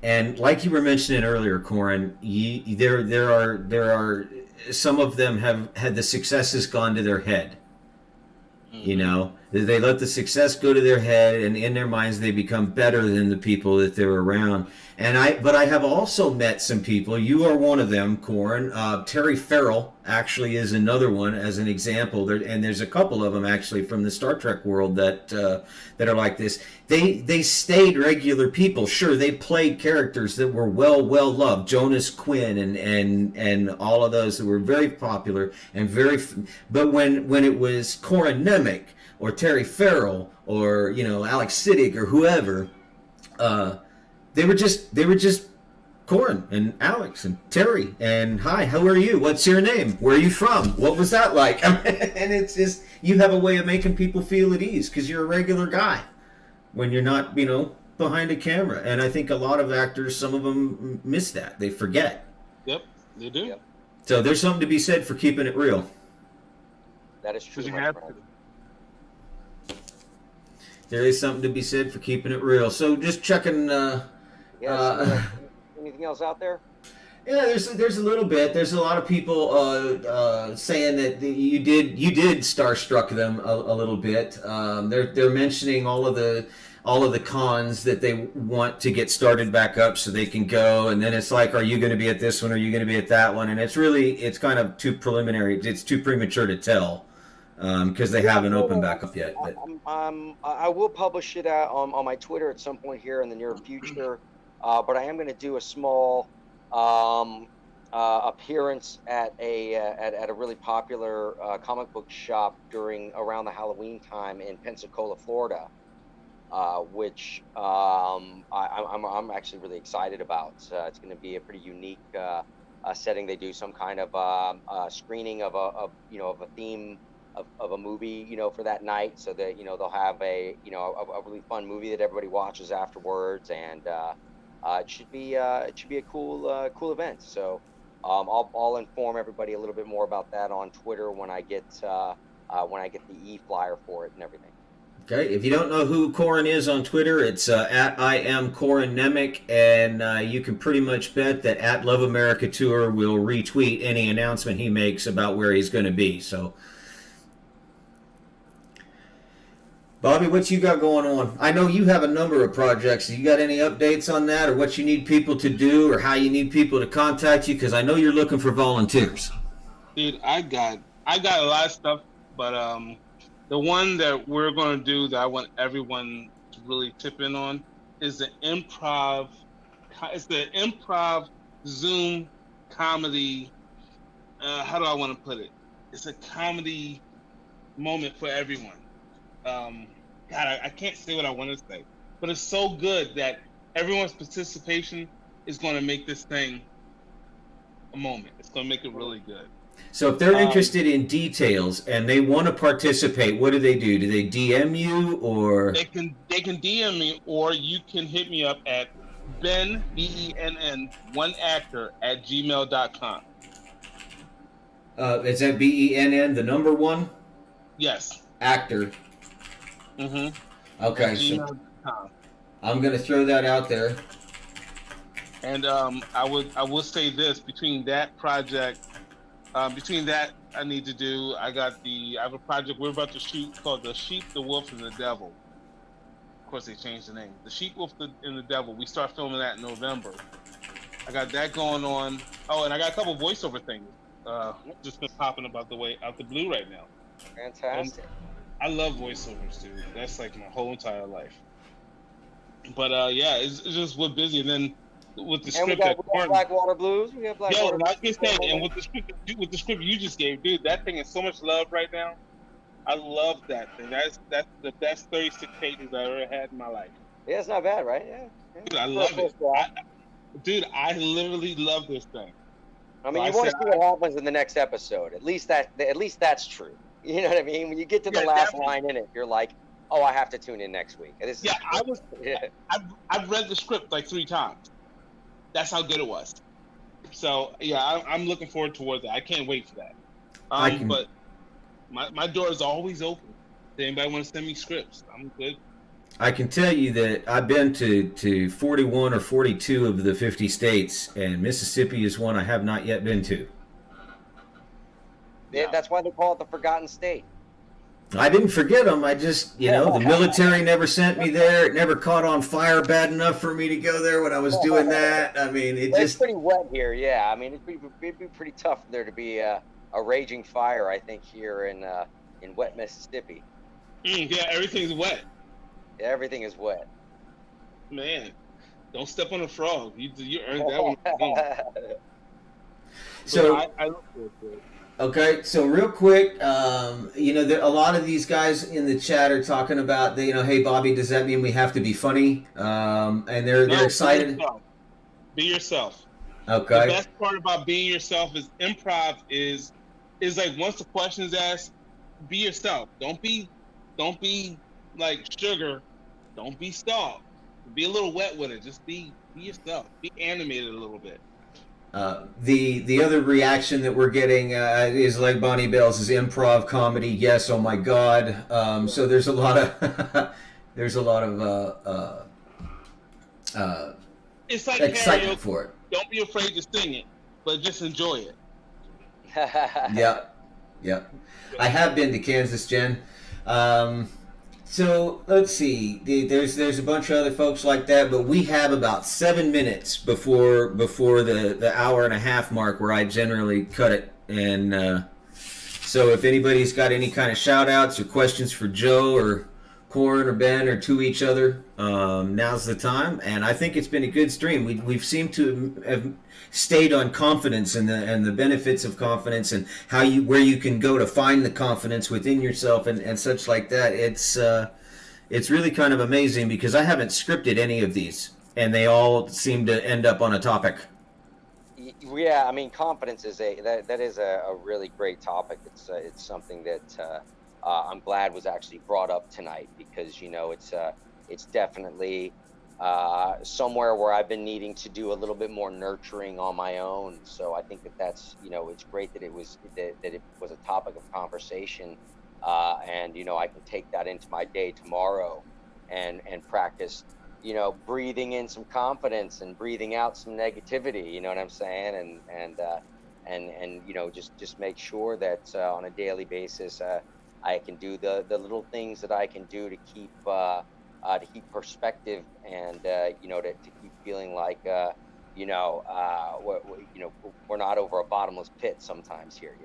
And like you were mentioning earlier, Corin, there are some of them have had the successes gone to their head. They let the success go to their head, and in their minds they become better than the people that they're around. But I have also met some people. You are one of them, Corin. Terry Farrell actually is another one, as an example. And there's a couple of them actually from the Star Trek world that are like this. They stayed regular people. Sure, they played characters that were well loved. Jonas Quinn and all of those that were very popular and very. But when it was Corin Nemec or Terry Farrell or Alex Siddig or whoever. They were just Corin and Alex and Terry and hi, how are you? What's your name? Where are you from? What was that like? And it's just, you have a way of making people feel at ease because you're a regular guy when you're not, behind a camera. And I think a lot of actors, some of them miss that. They forget. Yep, they do. Yep. So there's something to be said for keeping it real. That is true. You have to. There is something to be said for keeping it real. So just checking. Anything else out there? Yeah, there's a little bit. There's a lot of people saying that you did starstruck them a little bit. They're mentioning all of the cons that they want to get started back up so they can go, and then it's like, are you going to be at this one? Are you going to be at that one? And it's kind of too preliminary. It's too premature to tell. Because they haven't opened back up yet. But. I will publish it on my Twitter at some point here in the near future. But I am going to do a small appearance at a really popular comic book shop around the Halloween time in Pensacola, Florida, which I'm actually really excited about. It's going to be a pretty unique setting. They do some kind of screening of a theme. Of a movie, for that night, so that they'll have a really fun movie that everybody watches afterwards, and it should be a cool event. So I'll inform everybody a little bit more about that on Twitter when I get the e-flyer for it and everything. Okay, if you don't know who Corin is on Twitter, it's at I am Corin Nemec, and you can pretty much bet that at Love America Tour will retweet any announcement he makes about where he's going to be. So. Bobby, what you got going on? I know you have a number of projects. You got any updates on that, or what you need people to do, or how you need people to contact you? Because I know you're looking for volunteers. Dude, I got a lot of stuff, but the one that we're going to do that I want everyone to really tip in on is the improv. It's the improv Zoom comedy. How do I want to put it? It's a comedy moment for everyone. God, I can't say what I want to say, but it's so good that everyone's participation is going to make this thing a moment. It's going to make it really good. So if they're interested in details and they want to participate, what do they do? Do they DM you, or they can DM me, or you can hit me up at Benn, BENN, one actor at gmail.com. Is that BENN, the number one? Yes. Actor. Mm-hmm. Okay, so I'm going to throw that out there. And I will say this: between that project, between that I need to do, I have a project we're about to shoot called The Sheep, the Wolf, and the Devil. Of course, they changed the name. The Sheep, Wolf, and the Devil. We start filming that in November. I got that going on. Oh, and I got a couple voiceover things just been popping out the blue right now. Fantastic. And I love voiceovers, dude. That's like my whole entire life. But yeah, it's just we're busy, and then with the And script, we got Blackwater Blues. We got Blackwater I was Blues. gonna say, and with the script you just gave, dude, that thing is so much love right now. I love that thing. That's the best 36 pages I've ever had in my life. Yeah, it's not bad, right? Yeah. Dude, I love it. I literally love this thing. I mean, you want to see what happens in the next episode. At least that's true. You know what I mean? When you get to the last line in it, you're like, oh, I have to tune in next week. I've read the script like 3 times. That's how good it was. So yeah, I'm looking forward towards that. I can't wait for that. But my door is always open. If anybody want to send me scripts, I'm good. I can tell you that I've been to 41 or 42 of the 50 states, and Mississippi is one I have not yet been to. Yeah, that's why they call it the Forgotten State. I didn't forget them. I just, the military never sent me there. It never caught on fire bad enough for me to go there when I was doing that. I mean, it's pretty wet here. Yeah, I mean, it'd be pretty tough for there to be a raging fire, I think, here in wet Mississippi. Yeah, everything's wet. Yeah, everything is wet. Man, don't step on a frog. You earned that one. So I look forward to it. Okay, so real quick, a lot of these guys in the chat are talking about, hey, Bobby, does that mean we have to be funny? And they're excited. Be yourself. Okay. The best part about being yourself is improv is like once the question is asked, be yourself. Don't be like Sugar. Don't be soft. Be a little wet with it. Just be yourself. Be animated a little bit. The other reaction that we're getting is like Bonnie Bell's is improv comedy. Yes, oh my God. So there's a lot of it's like excitement karaoke. for it. Don't be afraid to sing it, but just enjoy it. Yeah. I have been to Kansas, Jen. So let's see. There's a bunch of other folks like that, but we have about 7 minutes before the hour and a half mark where I generally cut it. And so if anybody's got any kind of shout outs or questions for Joe or Corin or Benn or to each other, now's the time. And I think it's been a good stream. We've seemed to have stayed on confidence and the benefits of confidence and where you can go to find the confidence within yourself and such like that. It's really kind of amazing because I haven't scripted any of these and they all seem to end up on a topic. Yeah, I mean, confidence is a really great topic. It's something that I'm glad was actually brought up tonight because it's definitely somewhere where I've been needing to do a little bit more nurturing on my own. So I think that's it's great that it was a topic of conversation, and I can take that into my day tomorrow, and practice breathing in some confidence and breathing out some negativity. You know what I'm saying? And just make sure that on a daily basis I can do the little things that I can do to keep perspective and to keep feeling like we're not over a bottomless pit sometimes here.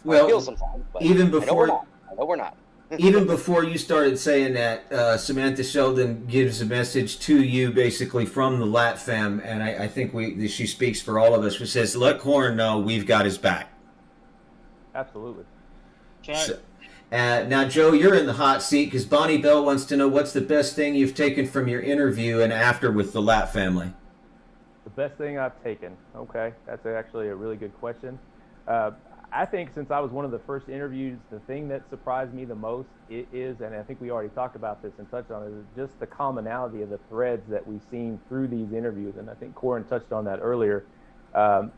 Well, feel sometimes, but even before I know we're not. Even before you started saying that, Samantha Sheldon gives a message to you basically from the Lat Fam, and I think she speaks for all of us, which says, let Corin know we've got his back. Absolutely. That's right. So, now, Joe, you're in the hot seat because Bonnie Bell wants to know what's the best thing you've taken from your interview and after with the Lat family. The best thing I've taken. Okay, that's actually a really good question. I think since I was one of the first interviews, the thing that surprised me the most is, and I think we already talked about this and touched on it, is just the commonality of the threads that we've seen through these interviews. And I think Corin touched on that earlier,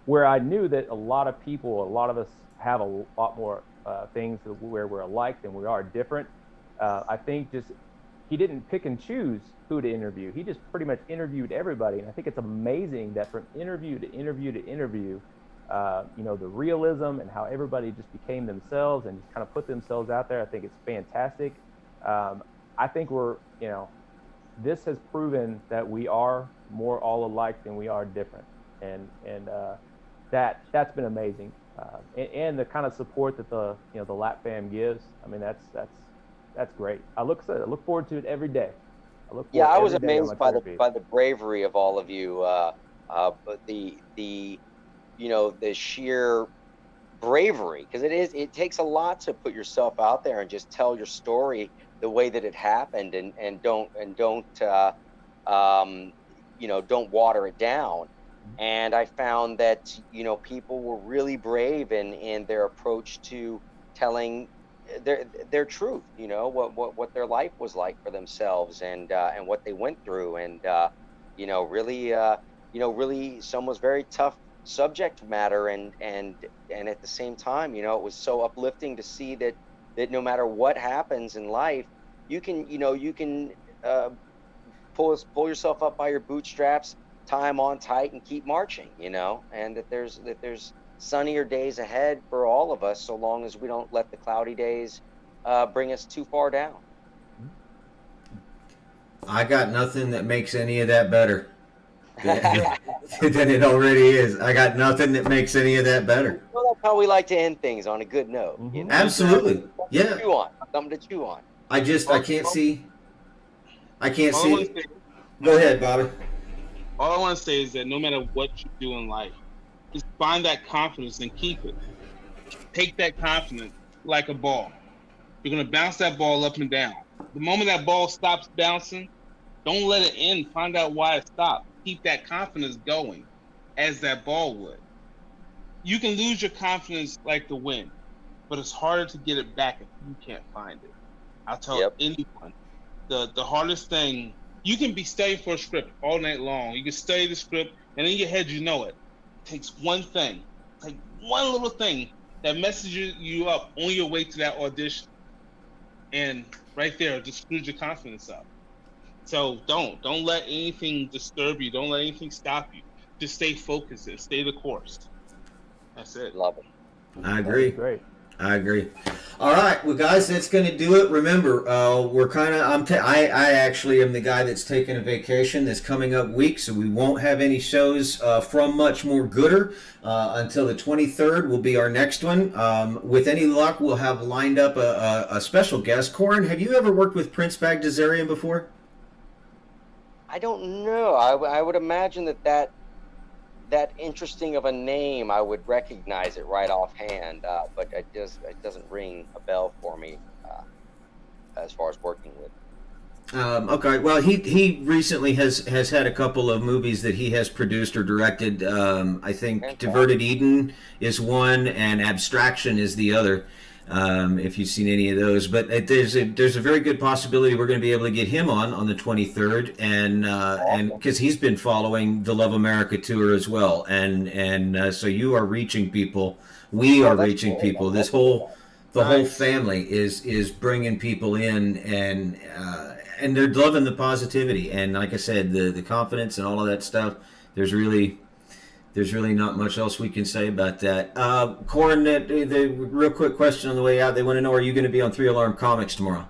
where I knew that a lot of us have a lot more things where we're alike than we are different. I think just he didn't pick and choose who to interview. He just pretty much interviewed everybody. And I think it's amazing that from interview to interview to interview, you know, the realism and how everybody just became themselves and just kind of put themselves out there. I think it's fantastic. I think we're, you know, this has proven that we are more all alike than we are different. And that's been amazing. And the kind of support that the, you know, the Lap fam gives. I mean, that's great. I look forward to it every day. I was amazed by the bravery of all of you. But the you know, the sheer bravery, because it takes a lot to put yourself out there and just tell your story the way that it happened, and don't you know, don't water it down. And I found that, you know, people were really brave in their approach to telling their truth, you know, what their life was like for themselves, and what they went through, and you know, really some was very tough subject matter, and at the same time, you know, it was so uplifting to see that no matter what happens in life, you can pull yourself up by your bootstraps, tie them on tight, and keep marching, you know, and that there's sunnier days ahead for all of us, so long as we don't let the cloudy days bring us too far down. I got nothing that makes any of that better than it already is. I got nothing that makes any of that better. Well, that's how we like to end things, on a good note. You know? Absolutely. Yeah. Something to chew on. I can't see. Go ahead, Bobby. All I want to say is that no matter what you do in life, just find that confidence and keep it. Take that confidence like a ball. You're going to bounce that ball up and down. The moment that ball stops bouncing, don't let it in. Find out why it stopped. Keep that confidence going as that ball would. You can lose your confidence like the wind, but it's harder to get it back if you can't find it. I'll tell anyone, the hardest thing, you can be studying for a script all night long. You can study the script, and in your head you know it. It takes one thing, like one little thing that messes you up on your way to that audition. And right there, just screws your confidence up. So don't let anything disturb you. Don't let anything stop you. Just stay focused and stay the course. That's it. Love it. I agree. Great. I agree. All right, well, guys, that's going to do it. Remember, we're kind of. I actually am the guy that's taking a vacation this coming up week, so we won't have any shows from Much More Gooder until the 23rd. Will be our next one. With any luck, we'll have lined up a special guest. Corin, have you ever worked with Prince Bagdasarian before? I don't know. I would imagine that interesting of a name, I would recognize it right offhand, but it doesn't ring a bell for me as far as working with. Okay, well, he recently has had a couple of movies that he has produced or directed. I think Fantastic. Diverted Eden is one, and Abstraction is the other. If you've seen any of those, but there's a very good possibility we're going to be able to get him on the 23rd, and because he's been following the Love America tour as well, and so you are reaching people, we are reaching people. This whole family is bringing people in, and they're loving the positivity, and like I said, the confidence and all of that stuff. There's really not much else we can say about that. Corin, the real quick question on the way out, they want to know, are you going to be on 3 Alarm Comics tomorrow?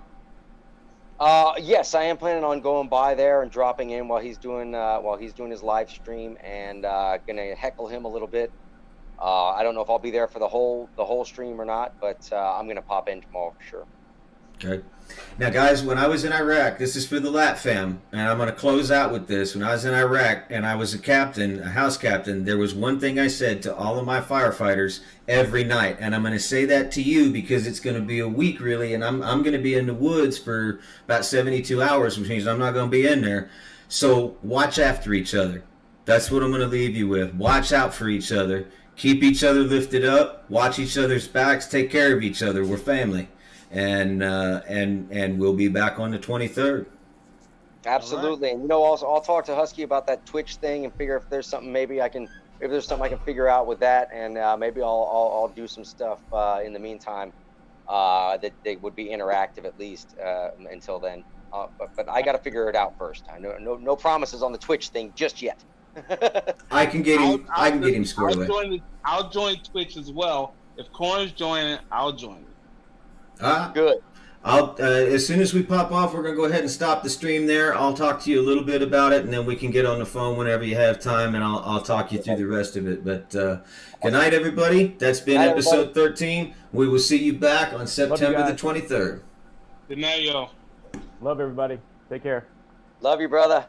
Yes, I am planning on going by there and dropping in while he's doing his live stream, and gonna heckle him a little bit. I don't know if I'll be there for the whole stream or not, but I'm gonna pop in tomorrow for sure. Okay. Now, guys, when I was in Iraq, this is for the Lat fam, and I'm going to close out with this. When I was in Iraq and I was a house captain, there was one thing I said to all of my firefighters every night, and I'm going to say that to you because it's going to be a week, really, and I'm going to be in the woods for about 72 hours, which means I'm not going to be in there. So watch after each other. That's what I'm going to leave you with. Watch out for each other. Keep each other lifted up. Watch each other's backs. Take care of each other. We're family. And we'll be back on the 23rd. Absolutely. Right. And I'll talk to Husky about that Twitch thing and figure if there's something I can figure out with that, and maybe I'll do some stuff in the meantime that they would be interactive at least until then. But I got to figure it out first. I know no promises on the Twitch thing just yet. I can get him squared away. I'll join Twitch as well. If Corin's joining, I'll join it. Good. I'll as soon as we pop off, we're gonna go ahead and stop the stream there. I'll talk to you a little bit about it, and then we can get on the phone whenever you have time, and I'll talk you through the rest of it. But good night, everybody. That's been episode 13. We will see you back on September the 23rd. Good night, y'all. Love everybody. Take care. Love you, brother.